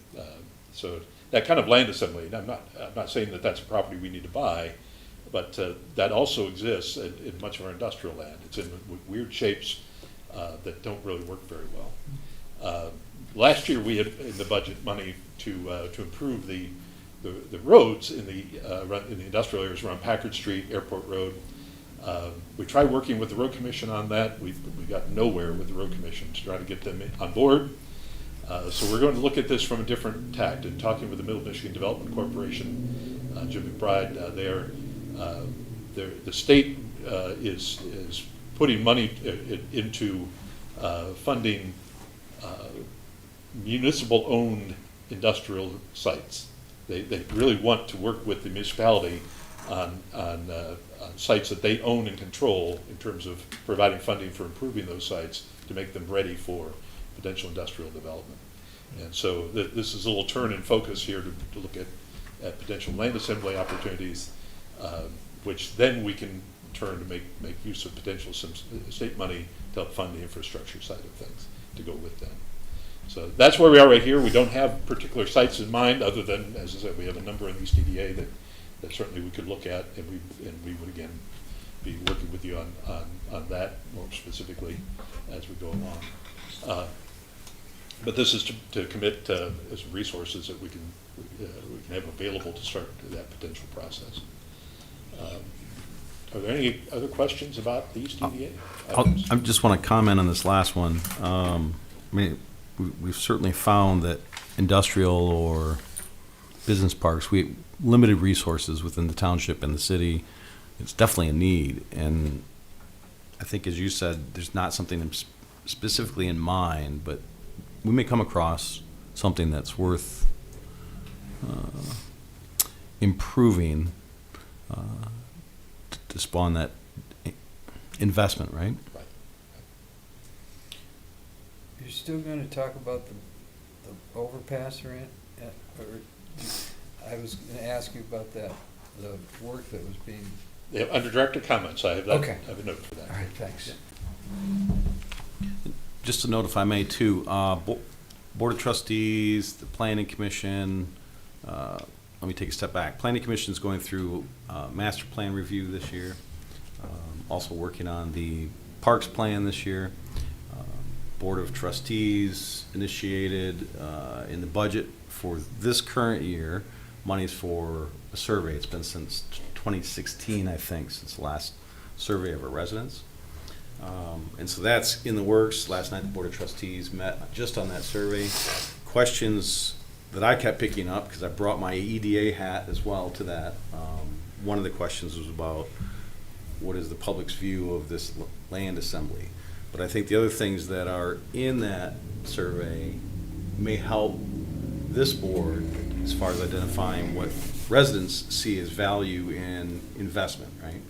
So that kind of land assembly, and I'm not saying that that's a property we need to buy, but that also exists in much of our industrial land. It's in weird shapes that don't really work very well. Last year we had in the budget money to improve the roads in the industrial areas around Packard Street, Airport Road. We tried working with the road commission on that. We got nowhere with the road commission to try to get them on board. So we're going to look at this from a different tact and talking with the Middle Michigan Development Corporation, Jim McBride there. The state is putting money into funding municipal-owned industrial sites. They really want to work with the municipality on sites that they own and control in terms of providing funding for improving those sites to make them ready for potential industrial development. And so this is a little turn in focus here to look at potential land assembly opportunities, which then we can turn to make use of potential some state money to help fund the infrastructure side of things to go with them. So that's where we are right here. We don't have particular sites in mind other than, as I said, we have a number in East EDA that certainly we could look at, and we would again be working with you on that more specifically as we go along. But this is to commit some resources that we can have available to start that potential process. Are there any other questions about the East EDA? I just want to comment on this last one. I mean, we've certainly found that industrial or business parks, we limited resources within the township and the city. It's definitely a need, and I think, as you said, there's not something specifically in mind, but we may come across something that's worth improving to spawn that investment, right? Right. You're still gonna talk about the overpass or I was gonna ask you about the work that was being. Yeah, under director comments, I have that. Okay. I have a note for that. All right, thanks. Just a note, if I may, too, Board of Trustees, the Planning Commission, let me take a step back. Planning Commission is going through master plan review this year, also working on the parks plan this year. Board of Trustees initiated in the budget for this current year, monies for a survey. It's been since 2016, I think, since the last survey of our residents. And so that's in the works. Last night, the Board of Trustees met just on that survey. Questions that I kept picking up, because I brought my EDA hat as well to that. One of the questions was about what is the public's view of this land assembly. But I think the other things that are in that survey may help this board as far as identifying what residents see as value in investment, right?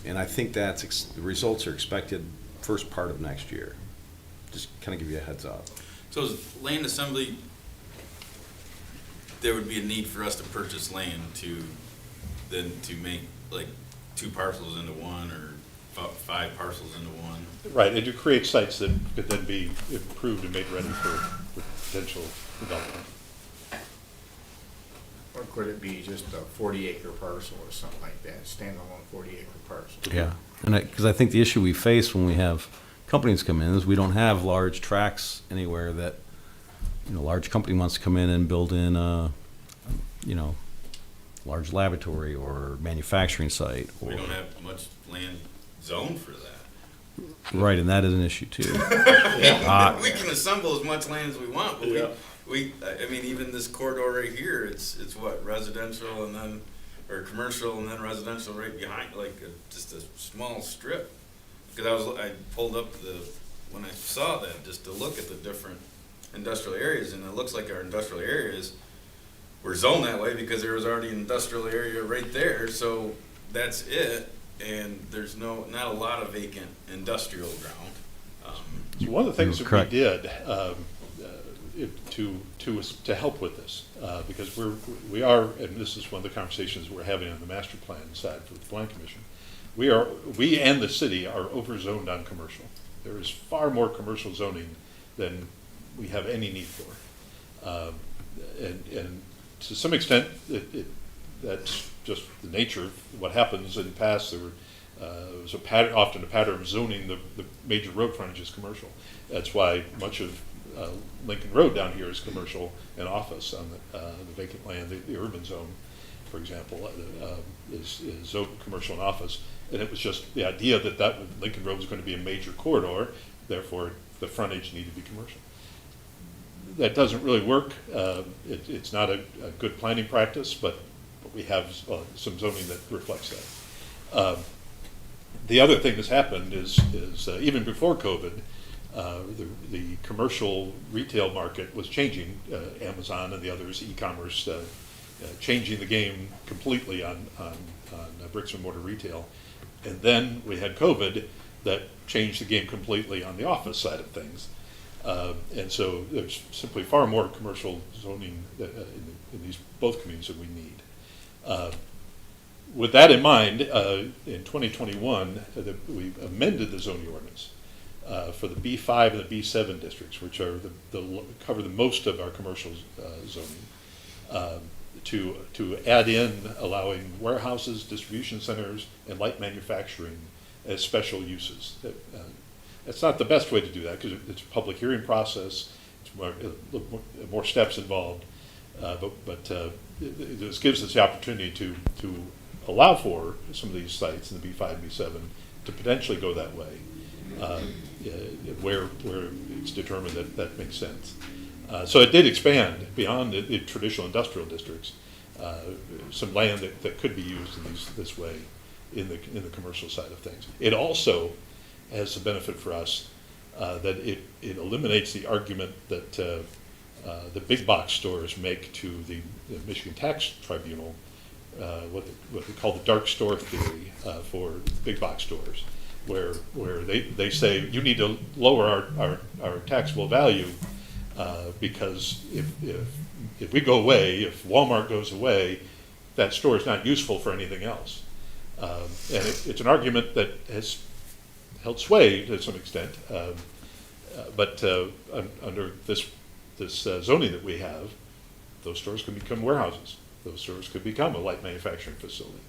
And I think the results are expected first part of next year. Just kind of give you a heads up. So is land assembly, there would be a need for us to purchase land to make like 2 parcels into one or 5 parcels into one? Right, and to create sites that could then be improved and made ready for potential development. Or could it be just a 40-acre parcel or something like that, standalone 40-acre parcel? Yeah, and because I think the issue we face when we have companies come in is we don't have large tracks anywhere that, large company wants to come in and build in a, large laboratory or manufacturing site. Or, We don't have much land zoned for that. right, and that is an issue too. We can assemble as much land as we want, but Yeah. I mean, even this corridor right here, it's what, residential and then, or commercial and then residential right behind, like, just a small strip. Because I pulled up when I saw that, just to look at the different industrial areas, and it looks like our industrial areas were zoned that way because there was already an industrial area right there, so that's it. And there's not a lot of vacant industrial ground. So one of the things that Correct. we did to help with this, because we are, and this is one of the conversations we're having on the master plan side for the Plan Commission, we and the city are overzoned on commercial. There is far more commercial zoning than we have any need for. And to some extent, that's just the nature of what happens. In the past, there was often a pattern of zoning the major road frontages commercial. That's why much of Lincoln Road down here is commercial and office on the vacant land. The urban zone, for example, is zoned commercial and office. And it was just the idea that Lincoln Road was going to be a major corridor, therefore the frontage needed to be commercial. That doesn't really work. It's not a good planning practice, but we have some zoning that reflects that. The other thing that's happened is even before COVID, the commercial retail market was changing. Amazon and the others, e-commerce, changing the game completely on bricks and mortar retail. And then we had COVID that changed the game completely on the office side of things. And so there's simply far more commercial zoning in these both communities than we need. With that in mind, in 2021, we amended the zoning ordinance for the B5 and the B7 districts, which are cover the most of our commercial zoning, to add in allowing warehouses, distribution centers, and light manufacturing as special uses. It's not the best way to do that because it's a public hearing process. It's more steps involved, but this gives us the opportunity to allow for some of these sites in the B5 and B7 to potentially go that way, where it's determined that makes sense. So it did expand beyond the traditional industrial districts, some land that could be used in this way in the commercial side of things. It also has the benefit for us that it eliminates the argument that the big box stores make to the Michigan Tax Tribunal, what they call the dark store theory for big box stores, where they say you need to lower our taxable value because if we go away, if Walmart goes away, that store is not useful for anything else. And it's an argument that has held sway to some extent, but under this zoning that we have, those stores can become warehouses. Those stores could become a light manufacturing facility.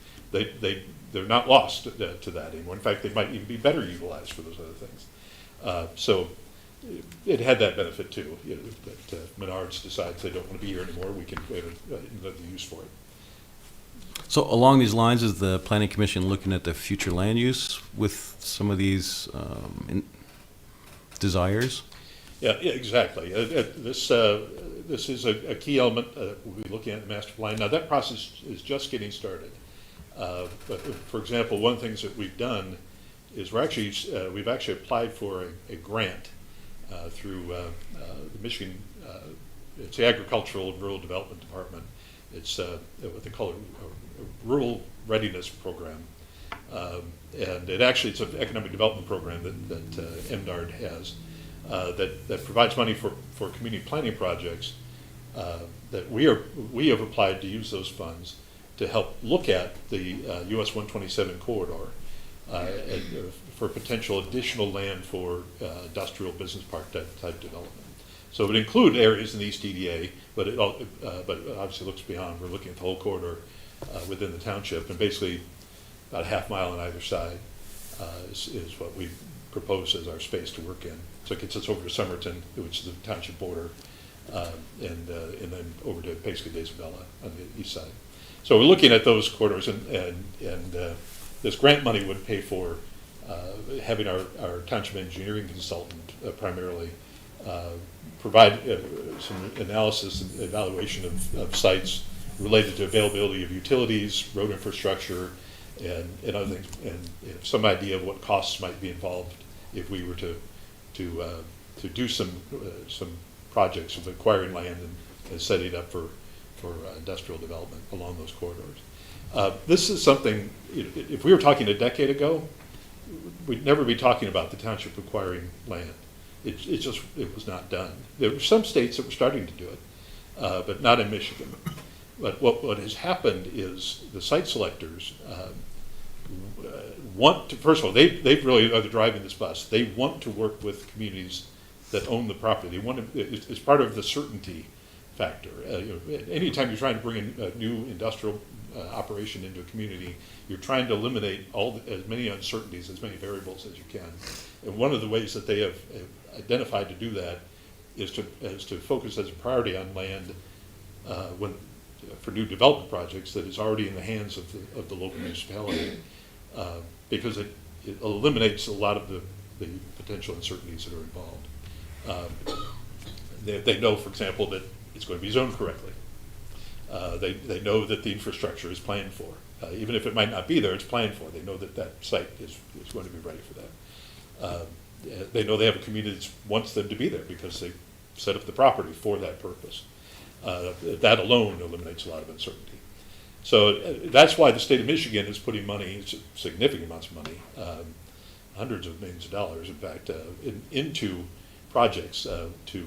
They're not lost to that anymore. In fact, they might even be better utilized for those other things. So it had that benefit too. That Menards decides they don't want to be here anymore, we can create another use for it. So along these lines, is the Planning Commission looking at the future land use with some of these desires? Yeah, exactly. This is a key element we'll be looking at in the master plan. Now that process is just getting started. But for example, one of the things that we've done is we've actually applied for a grant through the Michigan, it's the Agricultural and Rural Development Department. It's what they call a rural readiness program. And it's an economic development program that MDARD has that provides money for community planning projects that we have applied to use those funds to help look at the US 127 corridor for potential additional land for industrial business park type development. So it would include areas in the East DDA, but it obviously looks beyond. We're looking at the whole corridor within the township, and basically about a half mile on either side is what we've proposed as our space to work in. So it gets us over to Somerton, which is the township border, and then over to Paceco Isabella on the east side. So we're looking at those corridors, and this grant money would pay for having our township engineering consultant primarily provide some analysis and evaluation of sites related to availability of utilities, road infrastructure, and other things, and some idea of what costs might be involved if we were to do some projects of acquiring land and setting it up for industrial development along those corridors. This is something, if we were talking a decade ago, we'd never be talking about the township acquiring land. It was not done. There were some states that were starting to do it, but not in Michigan. But what has happened is the site selectors want to, first of all, they really are the driving this bus. They want to work with communities that own the property. They want to, it's part of the certainty factor. Anytime you're trying to bring in a new industrial operation into a community, you're trying to eliminate as many uncertainties, as many variables as you can. And one of the ways that they have identified to do that is to focus as a priority on land for new development projects that is already in the hands of the local municipality, because it eliminates a lot of the potential uncertainties that are involved. They know, for example, that it's going to be zoned correctly. They know that the infrastructure is planned for. Even if it might not be there, it's planned for. They know that site is going to be ready for that. They know they have a community that wants them to be there because they set up the property for that purpose. That alone eliminates a lot of uncertainty. So that's why the state of Michigan is putting money, significant amounts of money, hundreds of millions of dollars, in fact, into projects to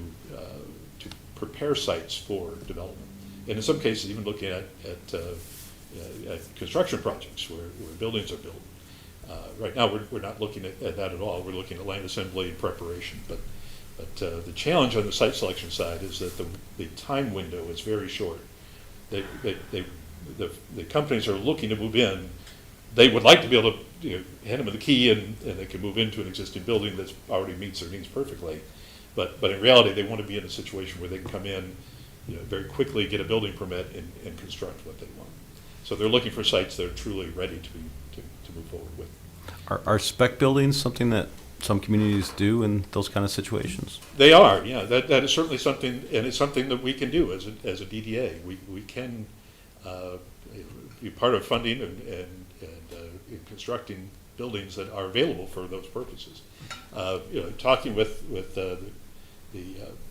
prepare sites for development. And in some cases, even looking at construction projects where buildings are built. Right now, we're not looking at that at all. We're looking at land assembly and preparation. But the challenge on the site selection side is that the time window is very short. The companies are looking to move in. They would like to be able to hand them the key and they can move into an existing building that already meets their needs perfectly. But in reality, they want to be in a situation where they can come in very quickly, get a building permit, and construct what they want. So they're looking for sites that are truly ready to move forward with. Are spec buildings something that some communities do in those kind of situations? They are, yeah. That is certainly something, and it's something that we can do as a DDA. We can be part of funding and in constructing buildings that are available for those purposes. Talking with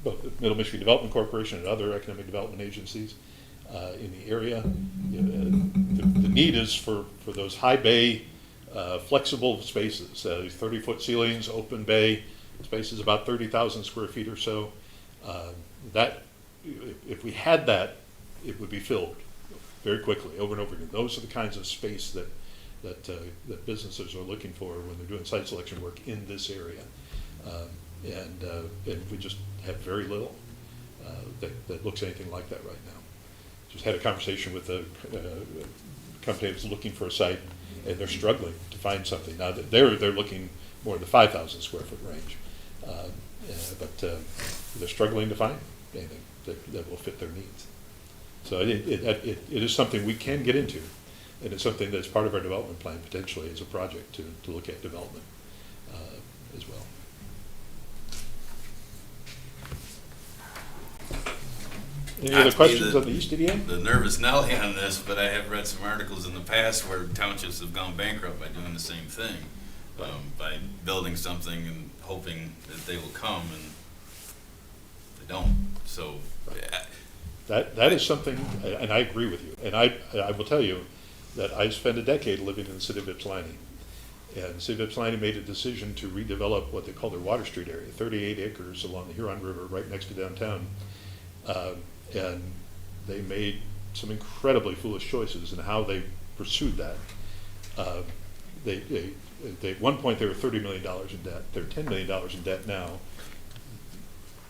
both the Middle Michigan Development Corporation and other economic development agencies in the area, the need is for those high bay, flexible spaces, these 30-foot ceilings, open bay spaces, about 30,000 square feet or so. That, if we had that, it would be filled very quickly, over and over again. Those are the kinds of space that businesses are looking for when they're doing site selection work in this area. And we just have very little that looks anything like that right now. Just had a conversation with a company that's looking for a site, and they're struggling to find something. Now they're looking more in the 5,000 square foot range, but they're struggling to find anything that will fit their needs. So it is something we can get into, and it's something that's part of our development plan potentially as a project to look at development as well. Any Not other to be questions on the East DDA? The nervous Nelly on this, but I have read some articles in the past where townships have gone bankrupt by doing the same thing, by building something and hoping that they will come, and they don't. So That is something, and I agree with you. And I will tell you that I spent a decade living in the city of Ypsilanti. And the city of Ypsilanti made a decision to redevelop what they call their Water Street area, 38 acres along the Huron River right next to downtown. And they made some incredibly foolish choices in how they pursued that. At one point, they were $30 million in debt. They're $10 million in debt now,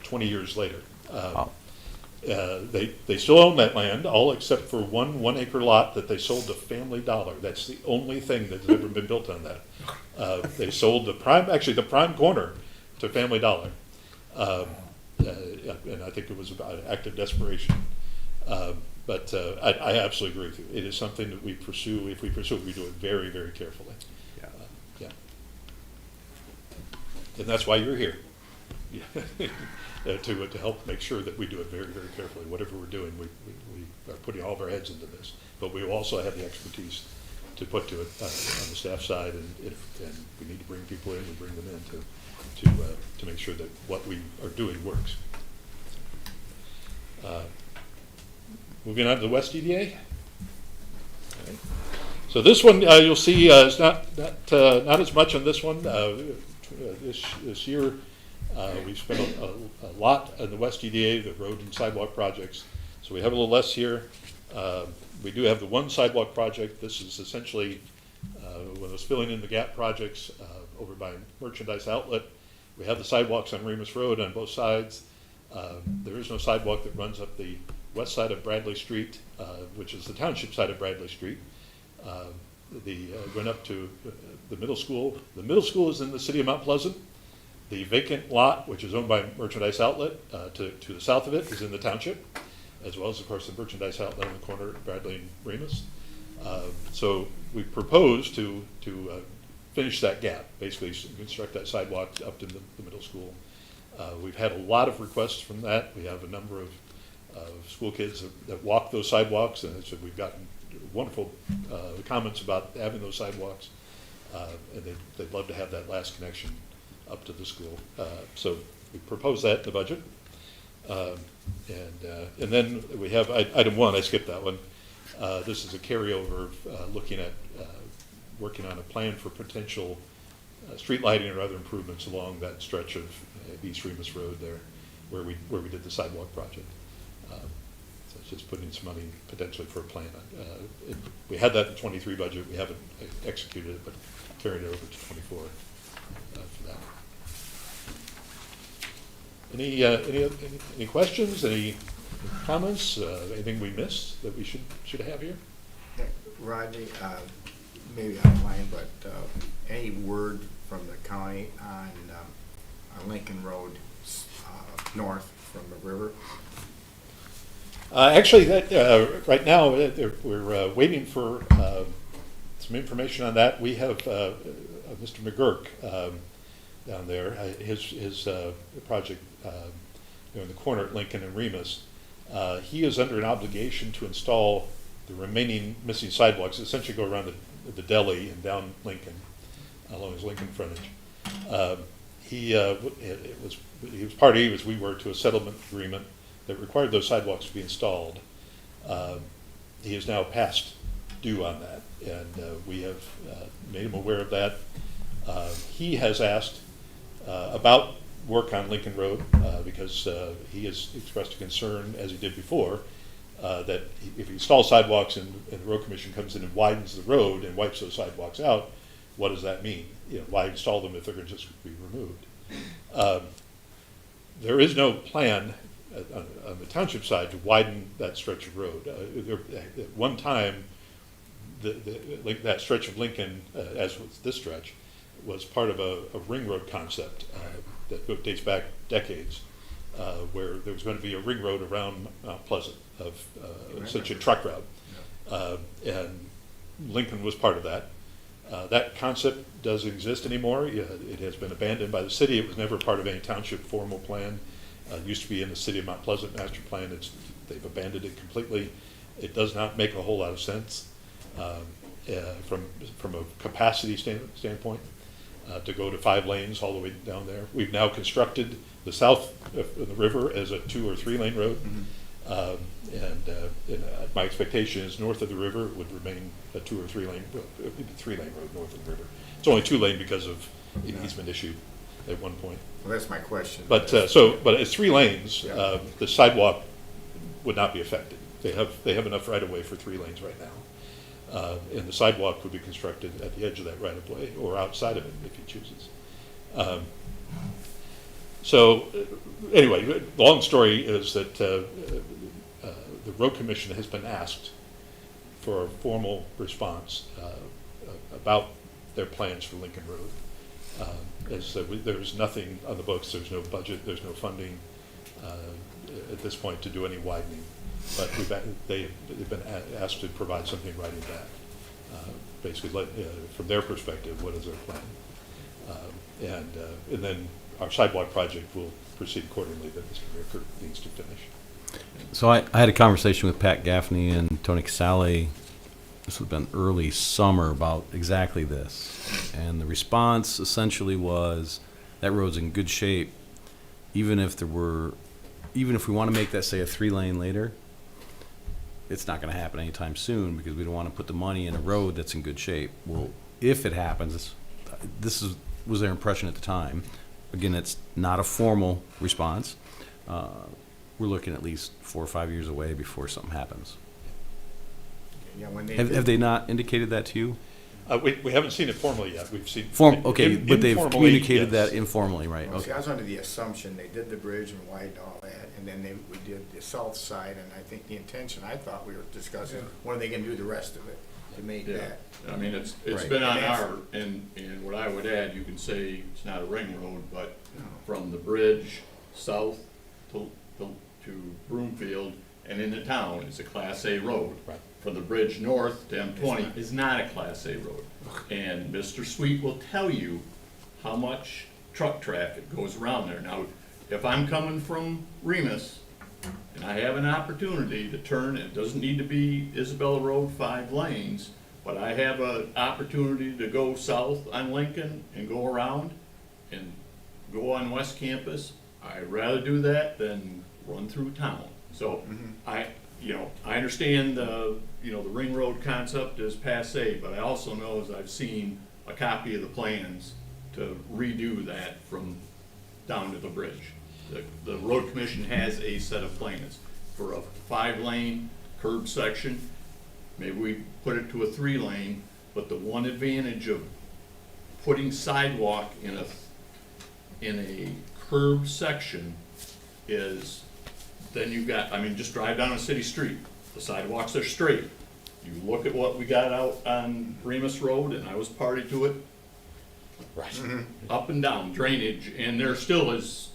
20 years later. Wow. They still own that land, all except for one 1 acre lot that they sold to Family Dollar. That's the only thing that's ever been built on that. They sold the prime corner to Family Dollar. And I think it was about an act of desperation. But I absolutely agree with you. It is something that we pursue. If we pursue it, we do it very, very carefully. Yeah. Yeah. And that's why you're here. To help make sure that we do it very, very carefully. Whatever we're doing, we are putting all of our heads into this. But we also have the expertise to put to it on the staff side, and we need to bring people in, we bring them in to make sure that what we are doing works. Moving on to the West EDA. Okay. So this one, you'll see, is not as much on this one. This year, we've spent a lot on the West EDA, the road and sidewalk projects. So we have a little less here. We do have the one sidewalk project. This is essentially when I was filling in the gap projects over by Merchandise Outlet. We have the sidewalks on Remus Road on both sides. There is no sidewalk that runs up the west side of Bradley Street, which is the township side of Bradley Street. Went up to the middle school. The middle school is in the city of Mount Pleasant. The vacant lot, which is owned by Merchandise Outlet, to the south of it is in the township, as well as, of course, the Merchandise Outlet on the corner of Bradley and Remus. So we propose to finish that gap, basically construct that sidewalk up to the middle school. We've had a lot of requests from that. We have a number of school kids that walk those sidewalks, and so we've gotten wonderful comments about having those sidewalks, and they'd love to have that last connection up to the school. So we propose that in the budget. And then we have item 1, I skipped that one. This is a carryover looking at working on a plan for potential street lighting or other improvements along that stretch of East Remus Road there where we did the sidewalk project. So it's just putting some money potentially for a plan. We had that in 23 budget. We haven't executed it, but carried it over to 24 for that. Any questions? Any comments? Anything we missed that we should have here? Rodney, maybe outline, but any word from the county on Lincoln Road north from the river? Actually, right now we're waiting for some information on that. We have Mr. McGurk down there. His project in the corner at Lincoln and Remus. He is under an obligation to install the remaining missing sidewalks. Essentially, go around the deli and down Lincoln, along his Lincoln frontage. We were to a settlement agreement that required those sidewalks to be installed. He is now past due on that, and we have made him aware of that. He has asked about work on Lincoln Road because he has expressed a concern, as he did before, that if he installs sidewalks and the road commission comes in and widens the road and wipes those sidewalks out, what does that mean? Why install them if they're going to just be removed? There is no plan on the township side to widen that stretch of road. At one time, that stretch of Lincoln, as was this stretch, was part of a ring road concept that dates back decades, where there was going to be a ring road around Mount Pleasant of such a truck route, and Lincoln was part of that. That concept doesn't exist anymore. It has been abandoned by the city. It was never part of any township formal plan. It used to be in the city of Mount Pleasant master plan. They've abandoned it completely. It does not make a whole lot of sense from a capacity standpoint to go to 5 lanes all the way down there. We've now constructed the south of the river as a 2 or 3 lane road. And my expectation is north of the river it would remain a 2 or 3 lane, it would be a 3 lane road north of the river. It's only 2 lane because of an easement issue at one point. Well, that's my question. But it's 3 lanes. Yeah. The sidewalk would not be affected. They have enough right of way for 3 lanes right now, and the sidewalk would be constructed at the edge of that right of way or outside of it if he chooses. Anyway, the long story is that the road commission has been asked for a formal response about their plans for Lincoln Road. As I said, there's nothing on the books, there's no budget, there's no funding at this point to do any widening. But they've been asked to provide something in writing back. Basically, from their perspective, what is their plan? And then our sidewalk project will proceed accordingly, that Mr. Ricker needs to finish. So I had a conversation with Pat Gaffney and Tony Casale, this would have been early summer, about exactly this. And the response essentially was, that road's in good shape, even if we want to make that, say, a 3-lane later, it's not going to happen anytime soon, because we don't want to put the money in a road that's in good shape. Well, if it happens, was their impression at the time. Again, it's not a formal response. We're looking at least 4 or 5 years away before something happens. Yeah, when they Have did- they not indicated that to you? We haven't seen it formally yet. We've seen. Okay, but they've informally, communicated yes. that informally, right? Well, see, Okay. I was under the assumption they did the bridge and widened all that, and then we did the south side, and I think the intention, I thought we were discussing, when are they gonna do the rest of it to make Yeah, that? I mean, it's Right. been on And that's- our, and what I would add, you can say it's not a ring road, but No. from the bridge south to Broomfield and into town, it's a Class A road. Right. From the bridge north to M20 not. is not a Class A road. And Mr. Sweet will tell you how much truck traffic goes around there. Now, if I'm coming from Remus and I have an opportunity to turn, it doesn't need to be Isabella Road 5 lanes, but I have an opportunity to go south on Lincoln and go around and go on West Campus, I'd rather do that than run through town. So I understand the ring road concept is passé, but I also know, as I've seen a copy of the plans to redo that from down to the bridge. The road commission has a set of plans for a 5-lane curb section. Maybe we put it to a 3-lane, but the one advantage of putting sidewalk in a curb section is then you've got, just drive down a city street. The sidewalks are straight. You look at what we got out on Remus Road, and I was party to it, Right. up and down drainage, and there still is,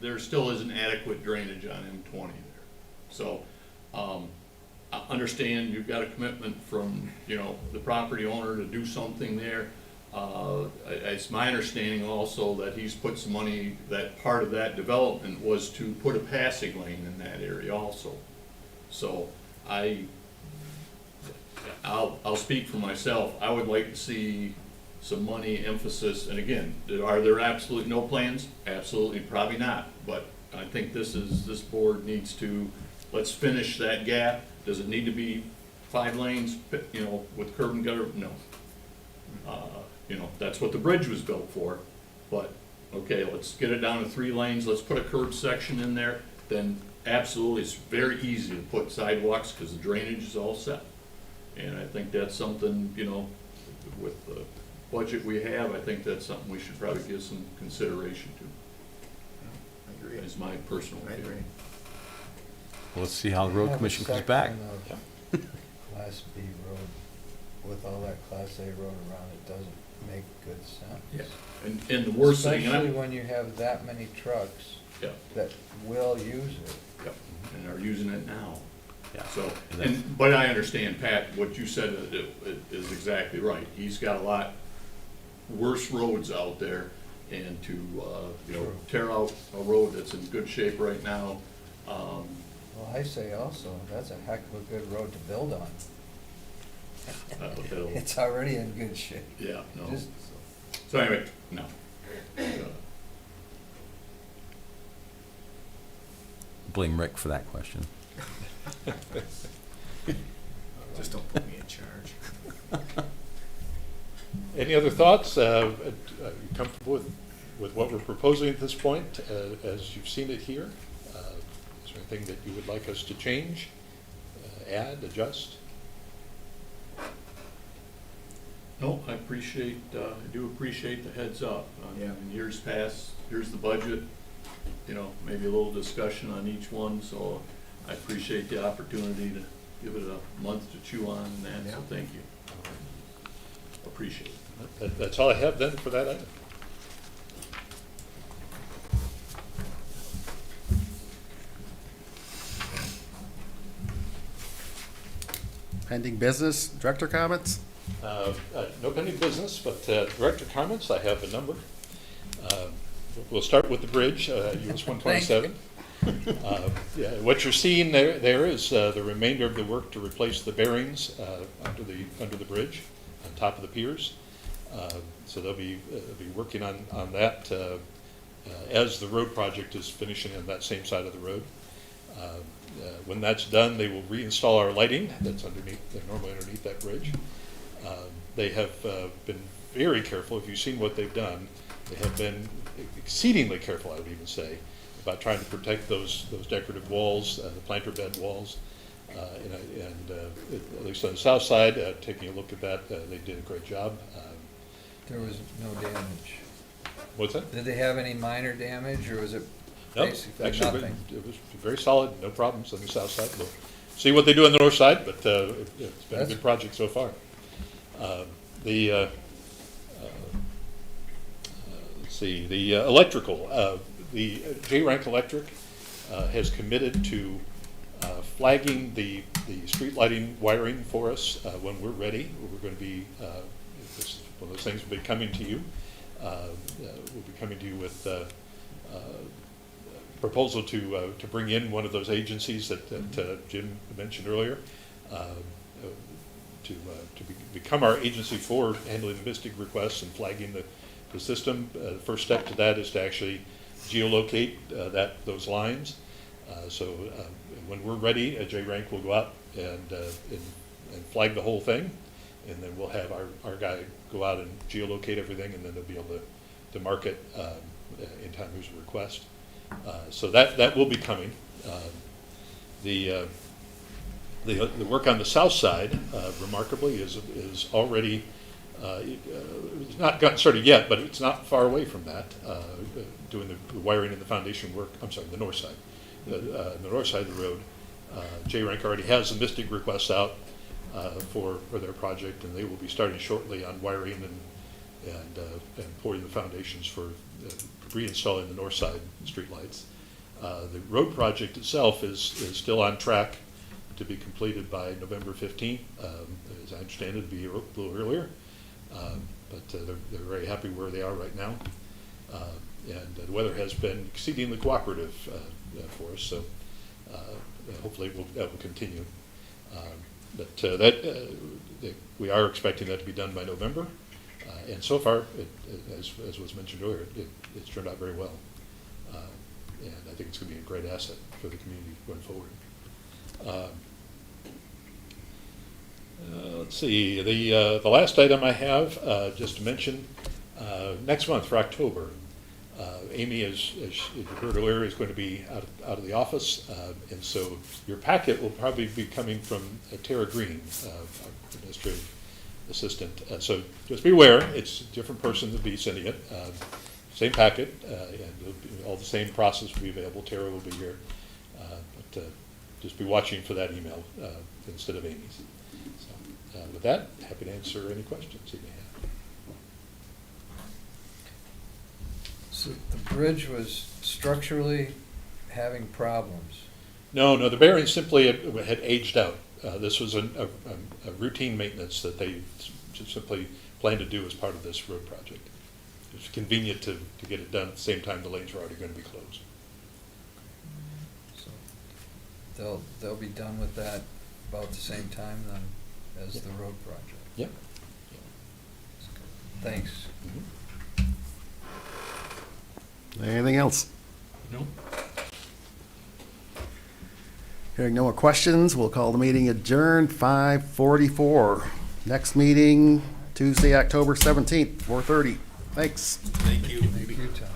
there still isn't adequate drainage on M20 there. So, I understand you've got a commitment from, the property owner to do something there. It's my understanding also that he's put some money, that part of that development was to put a passing lane in that area also. So I'll speak for myself. I would like to see some money emphasis, and again, are there absolutely no plans? Absolutely, probably not. But I think this board needs to, let's finish that gap. Does it need to be 5 lanes, with curb and gutter? No. That's what the bridge was built for, but, okay, let's get it down to 3 lanes, let's put a curb section in there, then absolutely, it's very easy to put sidewalks, because the drainage is all set. And I think that's something, with the budget we have, I think that's something we should probably give some consideration to, I agree. is my personal I agree. opinion. Well, let's see how the We road have a commission comes back. section of Class B road with all that Class A road around it doesn't make good sense. Yeah, and the worst thing, Especially when you have that many trucks yeah, that will use it. yeah, and are using it now. Yeah. So, And that's- but I understand, Pat, what you said is exactly right. He's got a lot worse roads out there, and to, True. tear out a road that's in good shape right now, Well, I say also, that's a heck of a good road to build on. that'll, It's already in good shape. yeah, no. Just- So anyway, no. Blame Rick for that question. Just don't put me in charge. Any other thoughts? Are you comfortable with what we're proposing at this point, as you've seen it here? Is there anything that you would like us to change, add, adjust? No, I do appreciate the heads up. Yeah. In years past, here's the budget, maybe a little discussion on each one, so I appreciate the opportunity to give it a month to chew on and that, so Yeah. thank you. Appreciate it. That's all I have then for that item. Pending business, director comments? No pending business, but director comments, I have a number. We'll start with the bridge, US 127. Yeah, what you're seeing there is the remainder of the work to replace the bearings under the bridge, on top of the piers. So they'll be working on that as the road project is finishing on that same side of the road. When that's done, they will reinstall our lighting that's normally underneath that bridge. They have been very careful. If you've seen what they've done, they have been exceedingly careful, I would even say, about trying to protect those decorative walls, the planter bed walls. At least on the south side, taking a look at that, they did a great job. There was no damage. What's that? Did they have any minor damage, or was it No, basically actually, nothing? it was very solid, no problems on the south side. We'll see what they do on the north side, but it's been a good project so far. Let's see, the electrical, the J-Rank Electric has committed to flagging the street lighting wiring for us when we're ready. We're going to be, this, one of those things will be coming to you. We'll be coming to you with proposal to bring in one of those agencies that Jim mentioned earlier, to become our agency for handling the MISTIC requests and flagging the system. The first step to that is to actually geolocate those lines. So when we're ready, J-Rank will go out and flag the whole thing, and then we'll have our guy go out and geolocate everything, and then they'll be able to mark it in time there's a request. So that will be coming. The work on the south side, remarkably, is already it's not gotten started yet, but it's not far away from that. Doing the wiring and the foundation work. I'm sorry, the north side. The north side of the road. J-Rank already has the MISTIC requests out for their project, and they will be starting shortly on wiring and pouring the foundations for reinstalling the north side streetlights. The road project itself is still on track to be completed by November 15th. As I understand it, it'll be a little earlier, but they're very happy where they are right now. And the weather has been exceedingly cooperative for us, so hopefully that will continue. We are expecting that to be done by November. And so far, as was mentioned earlier, it's turned out very well. And I think it's going to be a great asset for the community going forward. Let's see, the last item I have, just to mention, next month for October, Amy, as you heard earlier, is going to be out of the office, and so your packet will probably be coming from Tara Green, our administrative assistant. So just be aware, it's a different person to be sending it. Same packet, and all the same process will be available. Tara will be here, but just be watching for that email instead of Amy's. So with that, happy to answer any questions you may have. So the bridge was structurally having problems. No, the bearings simply had aged out. This was a routine maintenance that they just simply planned to do as part of this road project. It was convenient to get it done at the same time the lanes were already going to be closed. So they'll be done with that about the same time then as the road project. Yep. Thanks. Anything else? No. Hearing no more questions, we'll call the meeting adjourned, 5:44. Next meeting, Tuesday, October 17th, 4:30. Thanks. Thank you. Thank you, Tom.